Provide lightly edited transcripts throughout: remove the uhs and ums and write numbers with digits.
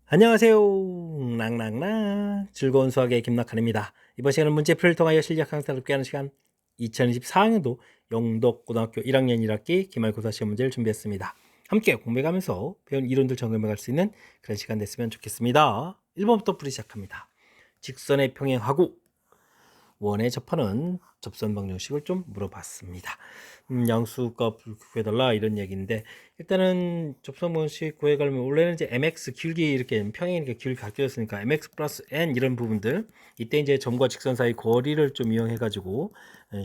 안녕하세요. 낭낭낭 즐거운 수학의 김낙한입니다. 이번 시간은 문제풀이를 통하여 실력 향상을 돕게 하는 시간 2024학년도 영덕고등학교 1학년 1학기 기말고사 시험 문제를 준비했습니다. 함께 공부해가면서 배운 이론들 점검해갈 수 있는 그런 시간 됐으면 좋겠습니다. 1번부터 풀이 시작합니다. 직선의 평행하고 원에 접하는 접선 방정식을 좀 물어봤습니다. 양수값 구해달라 이런 얘기인데, 일단은 접선 방정식 구해가려면 원래는 이제 mx 길기 이렇게 평행이니까 길게 바뀌었으니까 mx 플러스 n 이런 부분들, 이때 이제 점과 직선 사이 거리를 좀 이용해 가지고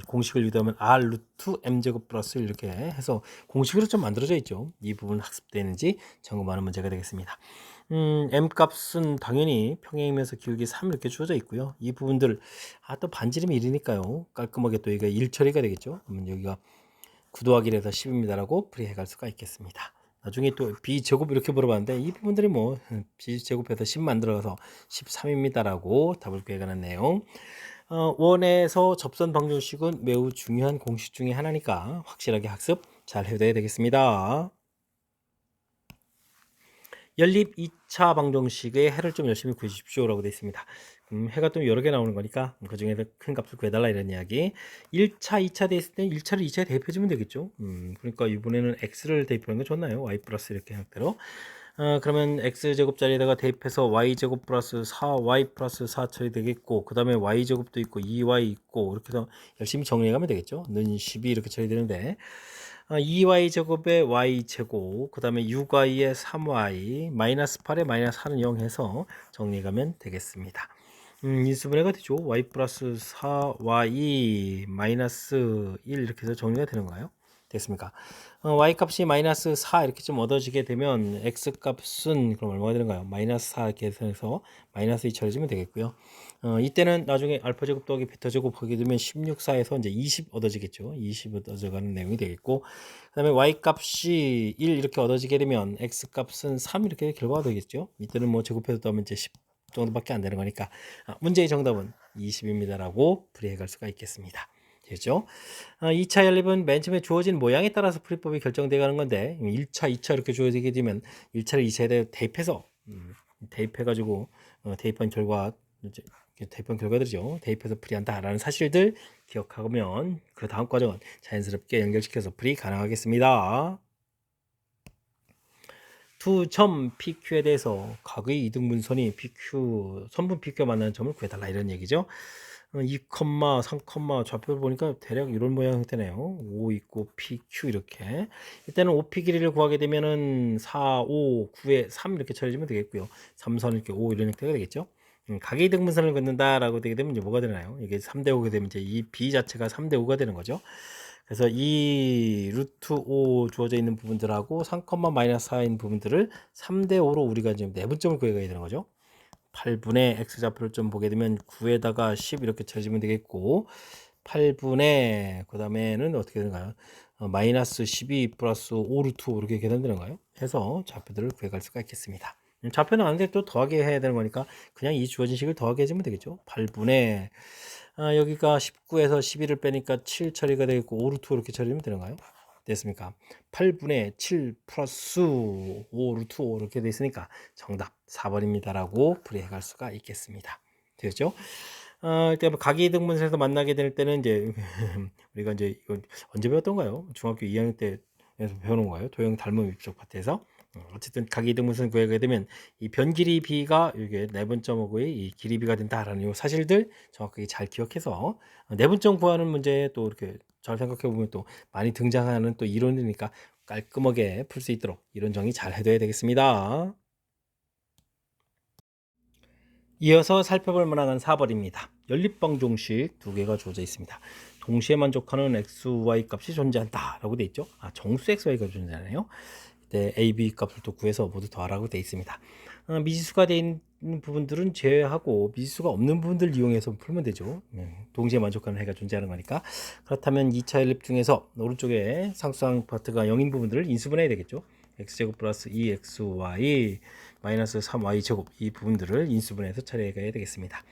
공식을 유도하면 r 루트 m 제곱 플러스 이렇게 해서 공식으로 좀 만들어져 있죠. 이 부분 학습되는지 점검하는 문제가 되겠습니다. m 값은 당연히 평행이면서 기울기 3 이렇게 주어져 있고요. 이 부분들 또 반지름이 1이니까요. 깔끔하게 또 이게 1 처리가 되겠죠. 그러면 여기가 9 더하기 1에서 10입니다라고 풀이해 갈 수가 있겠습니다. 나중에 또 b제곱 이렇게 물어봤는데 이 부분들이 뭐 b제곱해서 10 만들어서 13입니다라고 답을 구해가는 내용. 원에서 접선 방정식은 매우 중요한 공식 중에 하나니까 확실하게 학습 잘 해둬야 되겠습니다. 연립 2차 방정식의 해를 좀 열심히 구해주십시오라고 되어 있습니다. 해가 또 여러 개 나오는 거니까 그 중에서 큰 값을 구해달라 이런 이야기. 1차, 2차 돼 있을 때 1차를 2차에 대입해주면 되겠죠. 그러니까 이번에는 x를 대입하는 게 좋나요? y 플러스 이렇게 형태로. 그러면 x제곱 자리에다가 대입해서 y제곱 플러스 4y 플러스 4 처리되겠고, 그 다음에 y제곱도 있고 2y 있고, 이렇게 해서 열심히 정리해가면 되겠죠. 는 12 이렇게 처리되는데, 2y제곱에 y제곱, 그 다음에 6y에 3y, 마이너스 8에 마이너스 4는 0 해서 정리해가면 되겠습니다. 인수분해가 되죠. y 플러스 4y 마이너스 1 이렇게 해서 정리가 되는 거예요. 됐습니까? y 값이 마이너스 4 이렇게 좀 얻어지게 되면 x 값은 그럼 얼마가 되는가요? 마이너스 4 이렇게 해서 마이너스 2 처리해주면 되겠고요. 이때는 나중에 알파 제곱 더하기 베타 제곱 하게 되면 16, 4에서 이제 20 얻어지겠죠. 20 얻어져가는 내용이 되겠고, 그 다음에 y 값이 1 이렇게 얻어지게 되면 x 값은 3 이렇게 결과가 되겠죠. 이때는 뭐 제곱해서 더하면 이제 10 정도밖에 안 되는 거니까 문제의 정답은 20입니다라고 풀이해 갈 수가 있겠습니다. 되죠? 2차 연립은 맨 처음에 주어진 모양에 따라서 풀이법이 결정되어 가는 건데 1차, 2차 이렇게 주어지게 되면 1차를 2차에 대입해서 대입해가지고 대입한 결과 이제 대입한 결과들이죠. 대입해서 풀이한다라는 사실들 기억하면 그 다음 과정은 자연스럽게 연결시켜서 풀이 가능하겠습니다. 두 점 PQ에 대해서 각의 이등분선이 PQ, 선분 PQ가 만나는 점을 구해달라 이런 얘기죠. 2, 3, 좌표를 보니까 대략 이런 모양 형태네요. 5 있고 PQ 이렇게. 이때는 OP 길이를 구하게 되면은 4, 5, 9에 3 이렇게 처리해주면 되겠고요. 3, 4는 이렇게 5 이런 형태가 되겠죠. 각의 이등분선을 긋는다라고 되게 되면 이제 뭐가 되나요? 이게 3대 5가 되면 이제 이 B 자체가 3대 5가 되는 거죠. 그래서 이 루트 5 주어져 있는 부분들하고 3, 마이너스 4인 부분들을 3대 5로 우리가 지금 내분점을 구해가야 되는 거죠. 8분의 x좌표를 좀 보게 되면 9에다가 10 이렇게 쳐주면 되겠고, 8분의 그 다음에는 어떻게 되는가요? 마이너스 12 플러스 5 루트 5 이렇게 계산되는가요? 해서 좌표들을 구해갈 수가 있겠습니다. 좌표는 아는데 또 더하기 해야 되는 거니까 그냥 이 주어진 식을 더하기 해주면 되겠죠. 8분의 여기가 19에서 11을 빼니까 7 처리가 되겠고 5 루트 5 이렇게 처리하면 되는가요? 됐습니까? 8분의 7 플러스 5 루트 5 이렇게 돼 있으니까 정답 4번입니다라고 풀이해 갈 수가 있겠습니다. 되겠죠? 일단 각이등분선에서 만나게 될 때는 이제 우리가 이제 이거 언제 배웠던가요? 중학교 2학년 때에서 배워놓은 거예요. 도형 닮음 입적 파트에서. 어쨌든 각이등분선 구하게 되면 이 변 길이 b가 이게 내분점하고의 이 길이 b가 된다라는 이 사실들 정확하게 잘 기억해서 내분점 구하는 문제 또 이렇게 잘 생각해 보면 또 많이 등장하는 또 이론이니까 깔끔하게 풀 수 있도록 이론 정리 잘 해둬야 되겠습니다. 이어서 살펴볼 만한 4번입니다. 연립방정식 두 개가 주어져 있습니다. 동시에 만족하는 x, y 값이 존재한다 라고 되어 있죠. 정수 x, y가 존재하네요. 이때 a, b 값을 또 구해서 모두 더하라고 되어 있습니다. 미지수가 되어 있는 부분들은 제외하고 미지수가 없는 부분들 이용해서 풀면 되죠. 동시에 만족하는 해가 존재하는 거니까. 그렇다면 2차 연립 중에서 오른쪽에 상수항 파트가 0인 부분들을 인수분해야 되겠죠. x제곱 플러스 2xy 마이너스 3y제곱 이 부분들을 인수분해해서 처리해야 되겠습니다.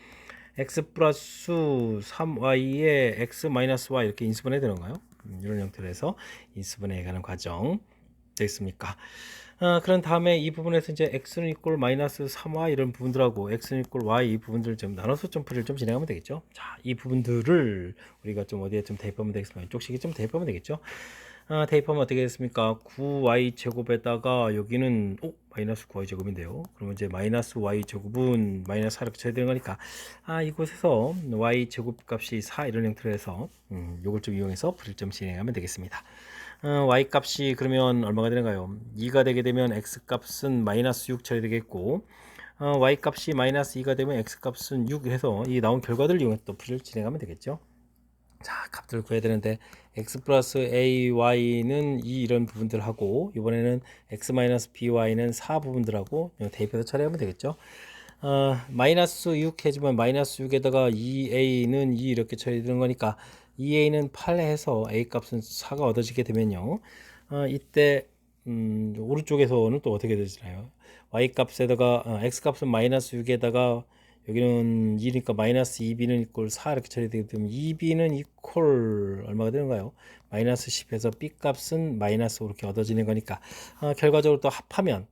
x 플러스 3y에 x 마이너스 y 이렇게 인수분해 되는가요? 이런 형태로 해서 인수분해해 가는 과정. 됐습니까? 그런 다음에 이 부분에서 이제 x는 이꼴 마이너스 3y 이런 부분들하고 x는 이꼴 y 이 부분들을 좀 나눠서 좀 풀이를 좀 진행하면 되겠죠. 자, 이 부분들을 우리가 좀 어디에 좀 대입하면 되겠습니까? 이쪽식에 좀 대입하면 되겠죠. 대입하면 어떻게 됐습니까? 9y 제곱에다가 여기는 마이너스 9y 제곱인데요. 그러면 이제 마이너스 y 제곱은 마이너스 4 이렇게 쳐야 되는 거니까 이곳에서 y 제곱 값이 4 이런 형태로 해서 요걸 좀 이용해서 풀이를 좀 진행하면 되겠습니다. y 값이 그러면 얼마가 되는가요? 2가 되게 되면 x 값은 마이너스 6 처리 되겠고 y 값이 마이너스 2가 되면 x 값은 6 해서 이 나온 결과들을 이용해서 또 풀이를 진행하면 되겠죠. 자, 값들을 구해야 되는데 x 플러스 a, y는 이런 부분들하고 이번에는 x 마이너스 b, y는 4 부분들하고 대입해서 처리하면 되겠죠. 마이너스 6 해주면 마이너스 6에다가 2a는 2 이렇게 처리되는 거니까 2a는 8 해서 a 값은 4가 얻어지게 되면요. 이때 오른쪽에서는 또 어떻게 되시나요? y 값에다가 x 값은 마이너스 6에다가 여기는 2니까 마이너스 2b는 이꼴 4 이렇게 처리되게 되면 2b는 이꼴 얼마가 되는가요? 마이너스 10에서 b 값은 마이너스 5 이렇게 얻어지는 거니까 결과적으로 또 합하면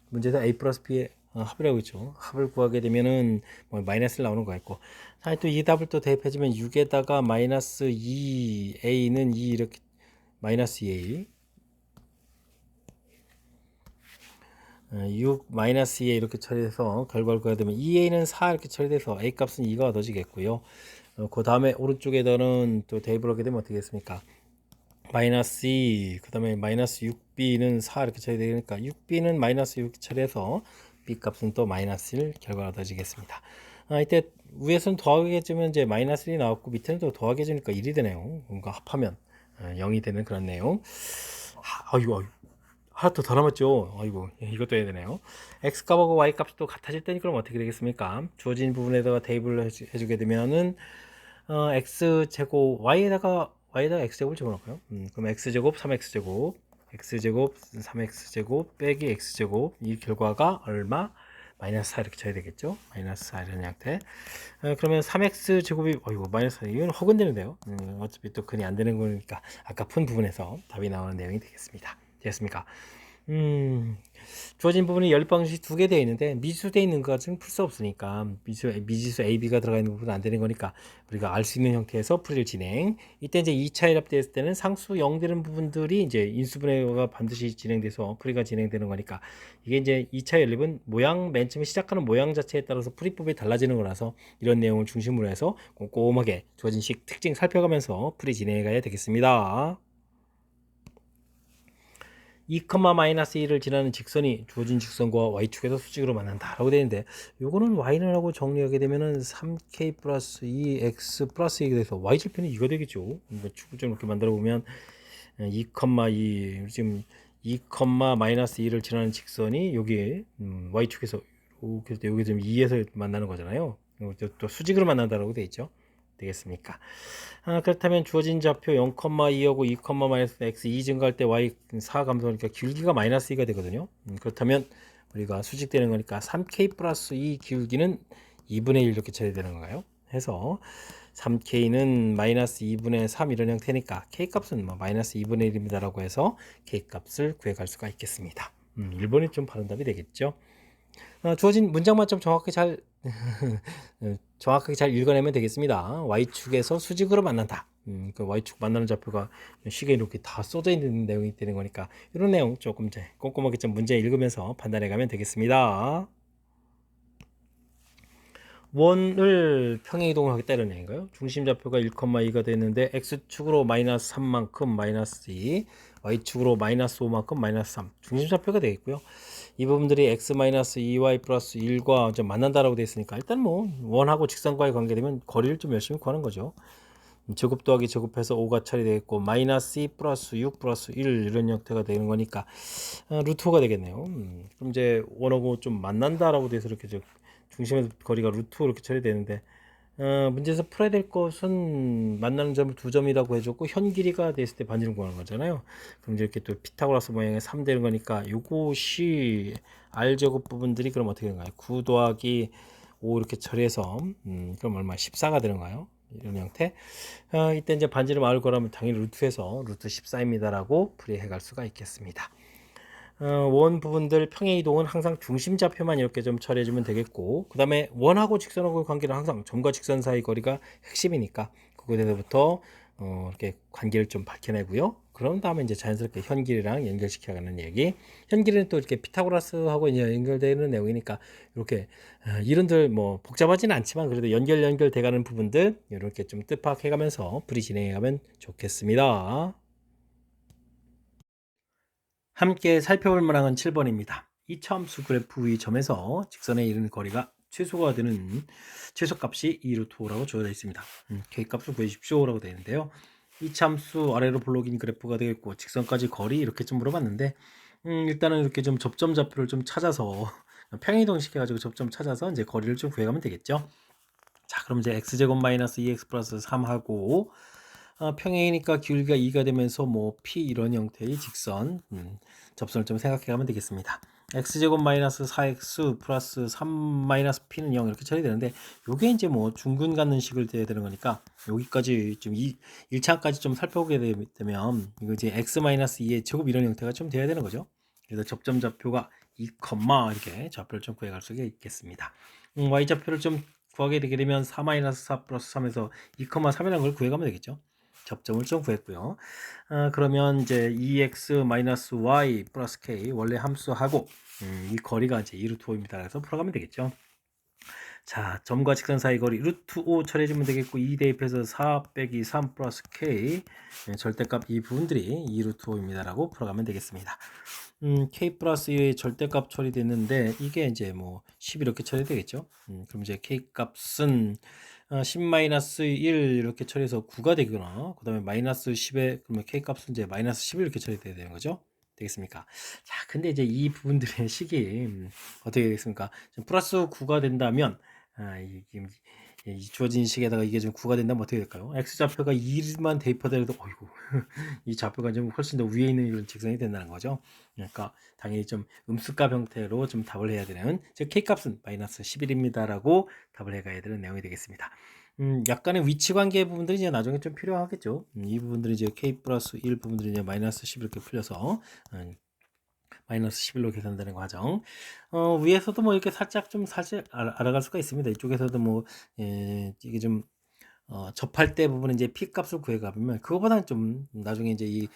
문제에서 a 플러스 b의 합이라고 있죠. 합을 구하게 되면은 뭐 마이너스를 나오는 거 같고 자, 또 이 답을 또 대입해주면 6에다가 마이너스 2a는 2 이렇게 마이너스 2a 6 마이너스 2에 이렇게 처리해서 결과를 구해야 되면 2a는 4 이렇게 처리돼서 a 값은 2가 얻어지겠고요. 그 다음에 오른쪽에다는 또 대입을 하게 되면 어떻게 됐습니까? 마이너스 2, 그 다음에 마이너스 6b는 4 이렇게 처리되니까 6b는 마이너스 6 처리해서 b 값은 또 마이너스 1 결과가 얻어지겠습니다. 이때 위에서는 더하게 해주면 이제 마이너스 1이 나왔고 밑에는 또 더하게 해주니까 1이 되네요. 뭔가 합하면 0이 되는 그런 내용. 아이고 하나 더 남았죠. 아이고 이것도 해야 되네요. x 값하고 y 값이 또 같아질 때니 그럼 어떻게 되겠습니까? 주어진 부분에다가 대입을 해주게 되면은 x 제곱 y에다가 x 제곱을 집어넣을까요? 그럼 x 제곱 3x 제곱 x 제곱 3x 제곱 빼기 x 제곱 이 결과가 얼마? 마이너스 4 이렇게 쳐야 되겠죠? 마이너스 4 이런 형태. 그러면 3x 제곱이 마이너스 4 이건 허근되는데요. 어차피 또 근이 안 되는 거니까 아까 푼 부분에서 답이 나오는 내용이 되겠습니다. 됐습니까? 주어진 부분이 연립방정식 2개 되어 있는데 미지수 되어 있는 것은 풀 수 없으니까 미지수 A, B가 들어가 있는 부분은 안 되는 거니까 우리가 알 수 있는 형태에서 풀이를 진행. 이때 이제 2차 연립됐을 때는 상수 0 되는 부분들이 이제 인수분해가 반드시 진행돼서 풀이가 진행되는 거니까 이게 이제 2차 연립은 모양 맨 처음에 시작하는 모양 자체에 따라서 풀이법이 달라지는 거라서 이런 내용을 중심으로 해서 꼼꼼하게 주어진 식 특징 살펴가면서 풀이 진행해 가야 되겠습니다. 2, 마이너스 1을 지나는 직선이 주어진 직선과 y축에서 수직으로 만난다라고 되는데 요거는 y는 하고 정리하게 되면은 3k 플러스 2x 플러스 2가 돼서 y절편이 2가 되겠죠. 축을 좀 이렇게 만들어 보면 2, 2 지금 2, 마이너스 2를 지나는 직선이 여기 y축에서 이렇게 여기 지금 2에서 만나는 거잖아요. 또 수직으로 만난다라고 돼 있죠. 되겠습니까? 그렇다면 주어진 좌표 0,2하고 2, 마이너스 x 2 증가할 때 y 4 감소하니까 길기가 마이너스 2가 되거든요. 그렇다면 우리가 수직되는 거니까 3k 플러스 2 기울기는 2분의 1 이렇게 쳐야 되는 건가요? 해서 3k는 마이너스 2분의 3 이런 형태니까 k 값은 마이너스 2분의 1입니다 라고 해서 k 값을 구해갈 수가 있겠습니다. 1번이 좀 바른 답이 되겠죠. 주어진 문장만 좀 정확하게 잘 읽어내면 되겠습니다. y축에서 수직으로 만난다. 그 y축 만나는 좌표가 시계에 이렇게 다 써져 있는 내용이 되는 거니까 이런 내용 조금 꼼꼼하게 좀 문제 읽으면서 판단해 가면 되겠습니다. 원을 평행이동을 하겠다 이런 얘기인가요? 중심 좌표가 1,2가 되는데 x축으로 마이너스 3만큼 마이너스 2, y축으로 마이너스 5만큼 마이너스 3 중심 좌표가 되겠고요. 이 부분들이 x 마이너스 2y 플러스 1과 좀 만난다라고 되어 있으니까 일단 원하고 직선과의 관계되면 거리를 좀 열심히 구하는 거죠. 제곱 더하기 제곱해서 5가 처리되겠고 마이너스 2 플러스 6 플러스 1 이런 형태가 되는 거니까 루트 5가 되겠네요. 그럼 이제 원하고 좀 만난다라고 돼서 이렇게 중심에서 거리가 루트 이렇게 처리되는데 문제에서 풀어야 될 것은 만나는 점을 2점이라고 해줬고 현 길이가 됐을 때 반지름 구하는 거잖아요. 그럼 이제 이렇게 또 피타고라스 모양의 3 되는 거니까 요것이 R제곱 부분들이 그럼 어떻게 되는가요? 9 더하기 5 이렇게 처리해서 그럼 얼마? 14가 되는가요? 이런 형태. 이때 이제 반지름 r을 구하면 당연히 루트에서 루트 14입니다라고 풀이해 갈 수가 있겠습니다. 원 부분들 평행 이동은 항상 중심 좌표만 이렇게 좀 처리해 주면 되겠고, 그 다음에 원하고 직선하고의 관계는 항상 점과 직선 사이 거리가 핵심이니까 그곳에서부터 이렇게 관계를 좀 밝혀내고요. 그런 다음에 이제 자연스럽게 현길이랑 연결시켜가는 얘기. 현길은 또 이렇게 피타고라스하고 이제 연결되는 내용이니까 이렇게 이론들 뭐 복잡하지는 않지만 그래도 연결돼가는 부분들 이렇게 좀 뜻파악해가면서 풀이 진행해가면 좋겠습니다. 함께 살펴볼 문항은 7번입니다. 이차함수 그래프 위 점에서 직선에 이르는 거리가 최소가 되는 최소값이 2루트5라고 주어져 있습니다. K값을 구해주십시오라고 되어 있는데요. 이차함수 아래로 볼록인 그래프가 되겠고 직선까지 거리 이렇게 좀 물어봤는데 일단은 이렇게 좀 접점 좌표를 좀 찾아서 평행이동 시켜가지고 접점 찾아서 이제 거리를 좀 구해가면 되겠죠. 자, 그럼 이제 x제곱 마이너스 2x 플러스 3하고 평행이니까 길이가 2가 되면서 뭐 P 이런 형태의 직선 접선을 좀 생각해 가면 되겠습니다. x제곱 마이너스 4x 플러스 3 마이너스 P는 0 이렇게 처리되는데 요게 이제 뭐 중근 갖는 식을 돼야 되는 거니까 여기까지 좀 1차까지 좀 살펴보게 되면 이거 이제 x 마이너스 2의 제곱 이런 형태가 좀 돼야 되는 거죠. 그래서 접점 좌표가 2, 이렇게 좌표를 좀 구해갈 수가 있겠습니다. y 좌표를 좀 구하게 되게 되면 4-4 플러스 3에서 2,3이라는 걸 구해가면 되겠죠. 접점을 좀 구했고요. 그러면 이제 2x-y 플러스 k 원래 함수하고 이 거리가 이제 2루트 5입니다. 그래서 풀어가면 되겠죠. 자, 점과 직선 사이 거리 루트 5 처리해주면 되겠고 2 대입해서 4 빼기 3 플러스 k 절대값 이 부분들이 2루트 5입니다. 라고 풀어가면 되겠습니다. k 플러스 2의 절대값 처리됐는데 이게 이제 뭐 10 이렇게 처리되겠죠. 그럼 이제 k 값은 10-1 이렇게 처리해서 9가 되거나 그 다음에 마이너스 10에 그러면 k 값은 이제 마이너스 10 이렇게 처리돼야 되는 거죠. 되겠습니까? 자, 근데 이제 이 부분들의 식이 어떻게 되겠습니까? 플러스 9가 된다면 이 주어진 식에다가 이게 좀 9가 된다면 어떻게 될까요? x좌표가 2만 대입하더라도 어이구 이 좌표가 좀 훨씬 더 위에 있는 이런 직선이 된다는 거죠. 그러니까 당연히 좀 음수값 형태로 좀 답을 해야 되는 즉 k값은 마이너스 11입니다 라고 답을 해가야 되는 내용이 되겠습니다. 약간의 위치 관계 부분들이 이제 나중에 좀 필요하겠죠. 이 부분들이 이제 k 플러스 1 부분들이 이제 마이너스 10 이렇게 풀려서 마이너스 11로 계산되는 과정. 위에서도 뭐 이렇게 살짝 알아갈 수가 있습니다. 이쪽에서도 뭐 이게 좀 접할 때 부분은 이제 p 값을 구해가면 그거보다는 좀 나중에 이제 이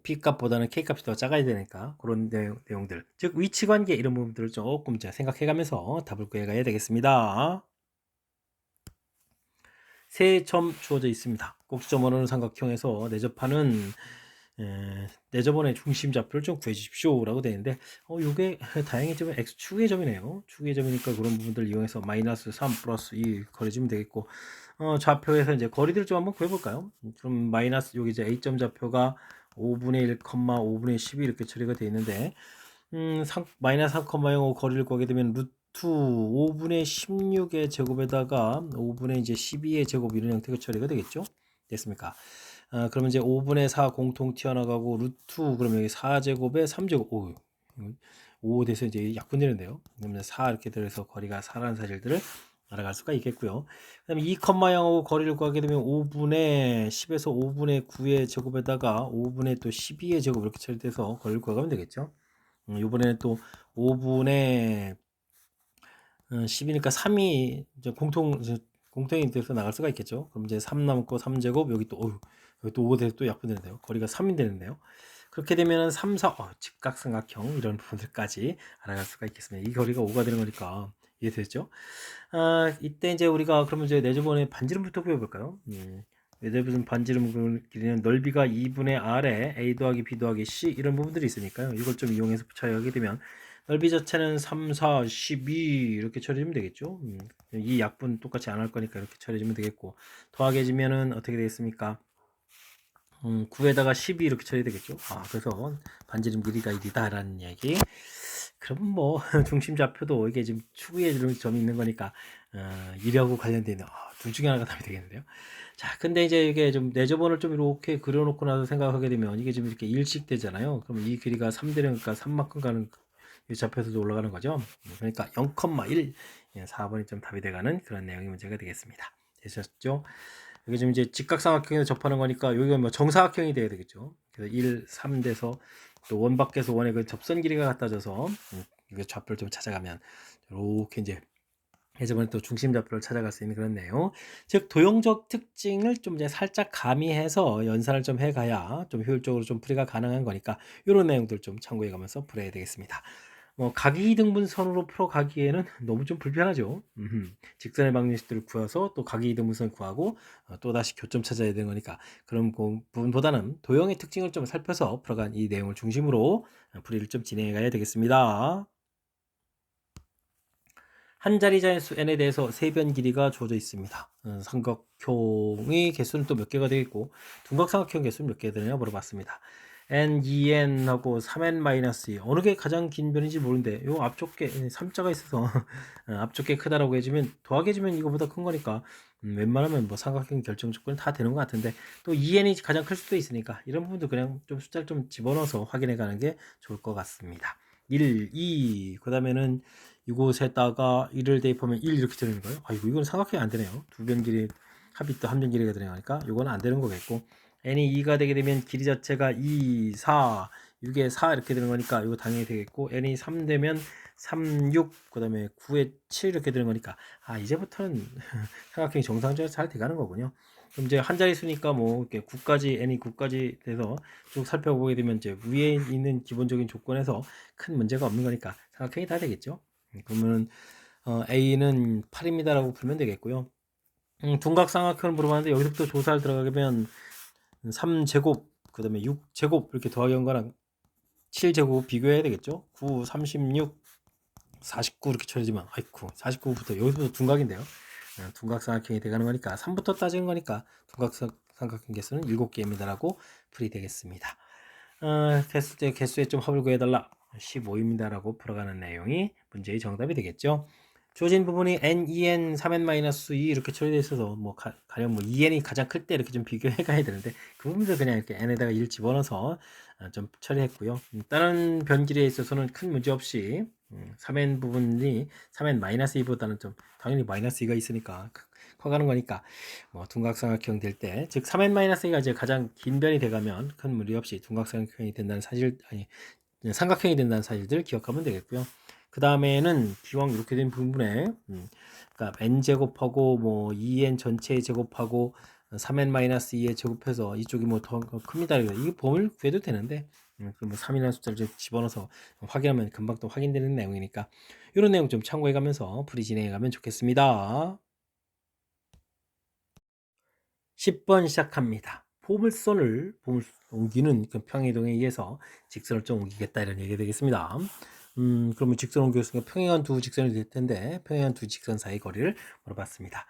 p 값보다는 k 값이 더 작아야 되니까 그런 내용들 즉 위치 관계 이런 부분들을 조금 이제 생각해가면서 답을 구해가야 되겠습니다. 세 점 주어져 있습니다. 꼭지점 원하는 삼각형에서 내접하는 내접원의 중심 좌표를 좀 구해 주십시오 라고 되어 있는데 요게 다행히 좀 x축의 점이네요. 축의 점이니까 그런 부분들을 이용해서 마이너스 3 플러스 2 거리주면 되겠고 좌표에서 이제 거리들 좀 한번 구해 볼까요? 그럼 마이너스 여기 이제 a점 좌표가 5분의 1, 5분의 12 이렇게 처리가 되어 있는데 마이너스 3,0 거리를 구하게 되면 루트 5분의 16의 제곱에다가 5분의 이제 12의 제곱 이런 형태가 처리가 되겠죠? 됐습니까? 그러면 이제 5분의 4 공통 튀어나가고 루트 그러면 여기 4제곱에 3제곱 5 돼서 이제 약분되는데요. 그러면 4 이렇게 들어서 거리가 4라는 사실들을 알아갈 수가 있겠고요. 그 다음에 2,0하고 거리를 구하게 되면 5분의 10에서 5분의 9의 제곱에다가 5분의 또 12의 제곱 이렇게 처리돼서 거리를 구하면 되겠죠. 이번에는 또 5분의 10이니까 3이 이제 공통이 돼서 나갈 수가 있겠죠. 그럼 이제 3 남고 3제곱 여기 또 여기 또 5 돼서 또 약분되는데요. 거리가 3이 되는데요. 그렇게 되면은 3, 4 직각삼각형 이런 부분들까지 알아갈 수가 있겠습니다. 이 거리가 5가 되는 거니까 이해되죠? 이때 이제 우리가 그러면 이제 내접원의 반지름부터 구해볼까요? 내접원 반지름 길이는 넓이가 2분의 R에 A 더하기 B 더하기 C 이런 부분들이 있으니까요. 이걸 좀 이용해서 처리하게 되면 넓이 자체는 3, 4, 12 이렇게 처리해주면 되겠죠. 이 약분 똑같이 안 할 거니까 이렇게 처리해주면 되겠고 더하게지면은 어떻게 되겠습니까? 9에다가 12 이렇게 처리 되겠죠. 그래서 반지름 길이가 1이다 라는 얘기. 그럼 뭐 중심 좌표도 이게 지금 추구에 점이 있는 거니까 1하고 관련된 둘 중에 하나가 답이 되겠는데요. 자, 근데 이제 이게 좀 내접원을 좀 이렇게 그려놓고 나서 생각하게 되면 이게 지금 이렇게 일식되잖아요. 그럼 이 길이가 3 되니까 3만큼 가는 이 좌표에서도 올라가는 거죠. 그러니까 0,1 4번이 좀 답이 돼가는 그런 내용의 문제가 되겠습니다. 되셨죠? 여기 지금 이제 직각삼각형에서 접하는 거니까 여기가 뭐 정사각형이 돼야 되겠죠. 그래서 1, 3 돼서 또 원 밖에서 원의 그 접선 길이가 같아져서 이거 좌표를 좀 찾아가면 이렇게 이제 해저번에 또 중심 좌표를 찾아갈 수 있는 그런 내용. 즉 도형적 특징을 좀 이제 살짝 가미해서 연산을 좀 해가야 좀 효율적으로 좀 풀이가 가능한 거니까 이런 내용들 좀 참고해 가면서 풀어야 되겠습니다. 뭐 각이이등분선으로 풀어가기에는 너무 좀 불편하죠. 직선의 방정식들을 구해서 또 각이이등분선 구하고 또 다시 교점 찾아야 되는 거니까 그런 부분보다는 도형의 특징을 좀 살펴서 풀어간 이 내용을 중심으로 풀이를 좀 진행해 가야 되겠습니다. 한 자리 자연수 n에 대해서 세변 길이가 주어져 있습니다. 삼각형의 개수는 또 몇 개가 되겠고 둔각삼각형 개수는 몇 개가 되느냐 물어봤습니다. n, 2n하고 3n-2 어느 게 가장 긴 변인지 모르는데 요 앞쪽 게 3자가 있어서 앞쪽 게 크다라고 해주면 더하기 해주면 이거보다 큰 거니까 웬만하면 뭐 삼각형 결정 조건은 다 되는 것 같은데 또 2n이 가장 클 수도 있으니까 이런 부분도 그냥 좀 숫자를 좀 집어넣어서 확인해 가는 게 좋을 것 같습니다. 1, 2, 그 다음에는 이곳에다가 1을 대입하면 1 이렇게 되는 거예요. 아이고 이건 삼각형이 안 되네요. 두 변 길이 합이 또 한 변 길이가 되니까 이거는 안 되는 거겠고 n이 2가 되게 되면 길이 자체가 2, 4, 6에 4 이렇게 되는 거니까 이거 당연히 되겠고 n이 3 되면 3, 6, 그 다음에 9에 7 이렇게 되는 거니까 이제부터는 삼각형이 정상적으로 잘 돼가는 거군요. 그럼 이제 한 자릿수니까 뭐 이렇게 9까지 n이 9까지 돼서 쭉 살펴보게 되면 이제 위에 있는 기본적인 조건에서 큰 문제가 없는 거니까 삼각형이 다 되겠죠. 그러면 A는 8입니다라고 풀면 되겠고요. 둔각삼각형을 물어봤는데 여기서부터 조사를 들어가면 3제곱 그 다음에 6제곱 이렇게 더하기 한 거랑 7제곱 비교해야 되겠죠. 9, 36, 49 이렇게 쳐지면 아이쿠 49부터 여기서부터 둔각인데요. 둔각삼각형이 돼가는 거니까 3부터 따지는 거니까 둔각삼각형 개수는 7개입니다라고 풀이 되겠습니다. 개수에 좀 합을 구해달라 15입니다라고 풀어가는 내용이 문제의 정답이 되겠죠. 주어진 부분이 n, 2n, 3n-2 이렇게 처리되어 있어서 뭐 가령 뭐 2n이 가장 클 때 이렇게 좀 비교해 가야 되는데 그 부분들 그냥 이렇게 n에다가 1 집어넣어서 좀 처리했고요. 다른 변길에 있어서는 큰 문제 없이 3n 부분이 3n-2보다는 좀 당연히 -2가 있으니까 커가는 거니까 뭐 둔각삼각형 될 때 즉 3n-2가 이제 가장 긴 변이 돼가면 큰 무리 없이 둔각삼각형이 된다는 사실 삼각형이 된다는 사실들 기억하면 되겠고요. 그 다음에는 기왕 이렇게 된 부분에 그러니까 n제곱하고 뭐 2n 전체 제곱하고 3n-2에 제곱해서 이쪽이 뭐 더 큽니다. 이게 범위를 구해도 되는데 뭐 3이라는 숫자를 좀 집어넣어서 확인하면 금방 또 확인되는 내용이니까 이런 내용 좀 참고해 가면서 풀이 진행해 가면 좋겠습니다. 10번 시작합니다. 보물선을 옮기는 그 평행이동에 의해서 직선을 좀 옮기겠다 이런 얘기가 되겠습니다. 그러면 직선 옮겼으니까 평행한 두 직선이 될 텐데 평행한 두 직선 사이 거리를 물어봤습니다.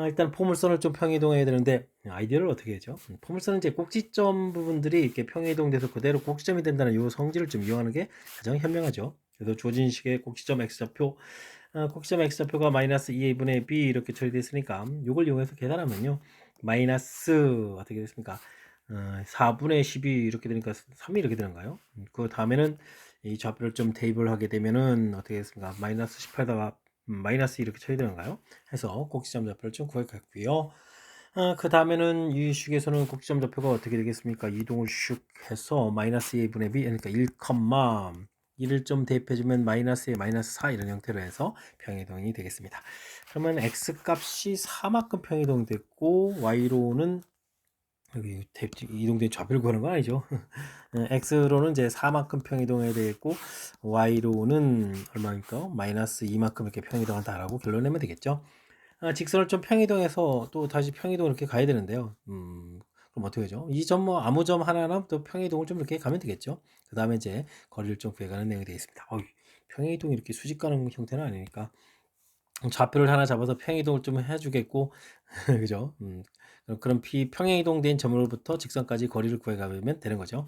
일단 포물선을 좀 평행이동해야 되는데 아이디어를 어떻게 하죠? 포물선은 이제 꼭지점 부분들이 이렇게 평행이동돼서 그대로 꼭지점이 된다는 이 성질을 좀 이용하는 게 가장 현명하죠. 그래서 주어진 식의 꼭지점 x좌표 꼭지점 x좌표가 -2분의 b 이렇게 처리되어 있으니까 이걸 이용해서 계산하면요 마이너스 어떻게 됐습니까? 4분의 12 이렇게 되니까 3이 이렇게 되는가요? 그 다음에는 이 좌표를 좀 대입을 하게 되면은 어떻게 됐습니까? 마이너스 18다가 마이너스 이렇게 처리되는가요? 해서 꼭지점 좌표를 좀 구해갔고요. 그 다음에는 이 식에서는 꼭지점 좌표가 어떻게 되겠습니까? 이동을 슉 해서 마이너스 2분의 b 그러니까 1, 1을 좀 대입해주면 마이너스에 마이너스 4 이런 형태로 해서 평이동이 되겠습니다. 그러면 x 값이 4만큼 평이동 됐고 y로는 여기 이동된 좌표를 구하는 건 아니죠. x로는 이제 4만큼 평이동해야 되겠고 y로는 얼마입니까? 마이너스 2만큼 이렇게 평이동한다라고 결론 내면 되겠죠. 직선을 좀 평이동해서 또 다시 평이동 이렇게 가야 되는데요. 그럼 어떻게 하죠? 이 점 뭐 아무 점 하나나 또 평이동을 좀 이렇게 가면 되겠죠. 그 다음에 이제 거리를 좀 구해가는 내용이 되겠습니다. 평이동이 이렇게 수직 가는 형태는 아니니까 좌표를 하나 잡아서 평이동을 좀 해주겠고 그죠? 그럼 평행이동된 점으로부터 직선까지 거리를 구해가면 되는 거죠.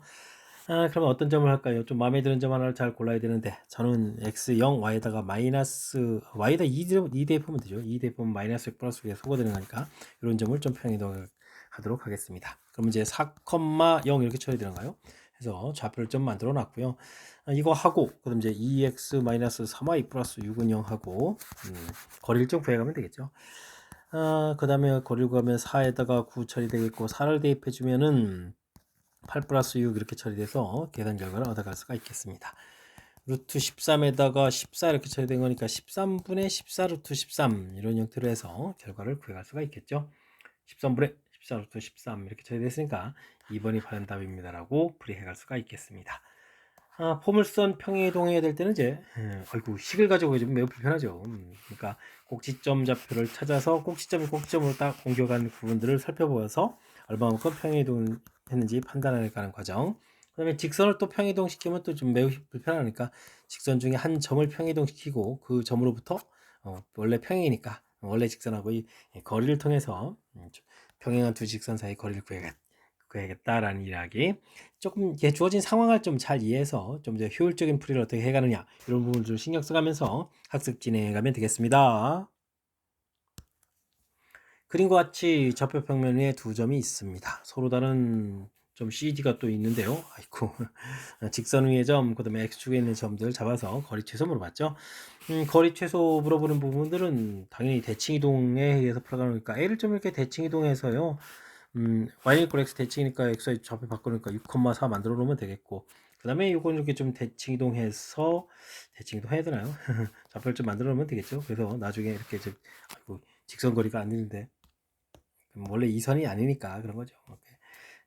그러면 어떤 점을 할까요? 좀 마음에 드는 점 하나를 잘 골라야 되는데 저는 x0 y에다가 마이너스 y에다 2 대입하면 되죠. 2 대입하면 마이너스 6 플러스 6에 소거되는 거니까 이런 점을 좀 평행이동하도록 하겠습니다. 그럼 이제 4,0 이렇게 처리되는가요? 해서 좌표를 좀 만들어 놨고요. 이거 하고 그럼 이제 2x 마이너스 3y 플러스 6은 0 하고 거리를 좀 구해가면 되겠죠. 그 다음에 거리를 구하면 4에다가 9 처리되겠고 4를 대입해 주면은 8 플러스 6 이렇게 처리돼서 계산 결과를 얻어갈 수가 있겠습니다. 루트 13에다가 14 이렇게 처리된 거니까 13분의 14 루트 13 이런 형태로 해서 결과를 구해갈 수가 있겠죠. 13분의 14 루트 13 이렇게 처리됐으니까 2번이 바른 답입니다라고 풀이해갈 수가 있겠습니다. 포물선 평행이동해야 될 때는 이제 아이고 식을 가지고 좀 매우 불편하죠. 그러니까 꼭지점 좌표를 찾아서 꼭지점을 꼭지점으로 딱 옮겨가는 부분들을 살펴보아서 얼마만큼 평행이동했는지 판단하는 과정. 그 다음에 직선을 또 평행이동 시키면 또 좀 매우 불편하니까 직선 중에 한 점을 평행이동 시키고 그 점으로부터 원래 평행이니까 원래 직선하고 이 거리를 통해서 평행한 두 직선 사이 거리를 구해야겠다라는 이야기. 조금 주어진 상황을 좀 잘 이해해서 좀 더 효율적인 풀이를 어떻게 해가느냐 이런 부분을 신경 써가면서 학습 진행해가면 되겠습니다. 그림과 같이 좌표 평면 위에 두 점이 있습니다. 서로 다른 좀 CD가 또 있는데요. 아이고 직선 위의 점, 그 다음에 X축에 있는 점들 잡아서 거리 최소 물어봤죠. 거리 최소 물어보는 부분들은 당연히 대칭 이동에 의해서 풀어가니까 A를 좀 이렇게 대칭 이동해서요. y 이퀄 x 대칭이니까 x의 좌표 바꾸니까 6,4 만들어 놓으면 되겠고 그 다음에 이건 이렇게 좀 대칭 이동해서 대칭 이동 해야 되나요? 좌표를 좀 만들어 놓으면 되겠죠. 그래서 나중에 이렇게 좀 아이고 직선 거리가 아니는데 원래 이 선이 아니니까 그런 거죠.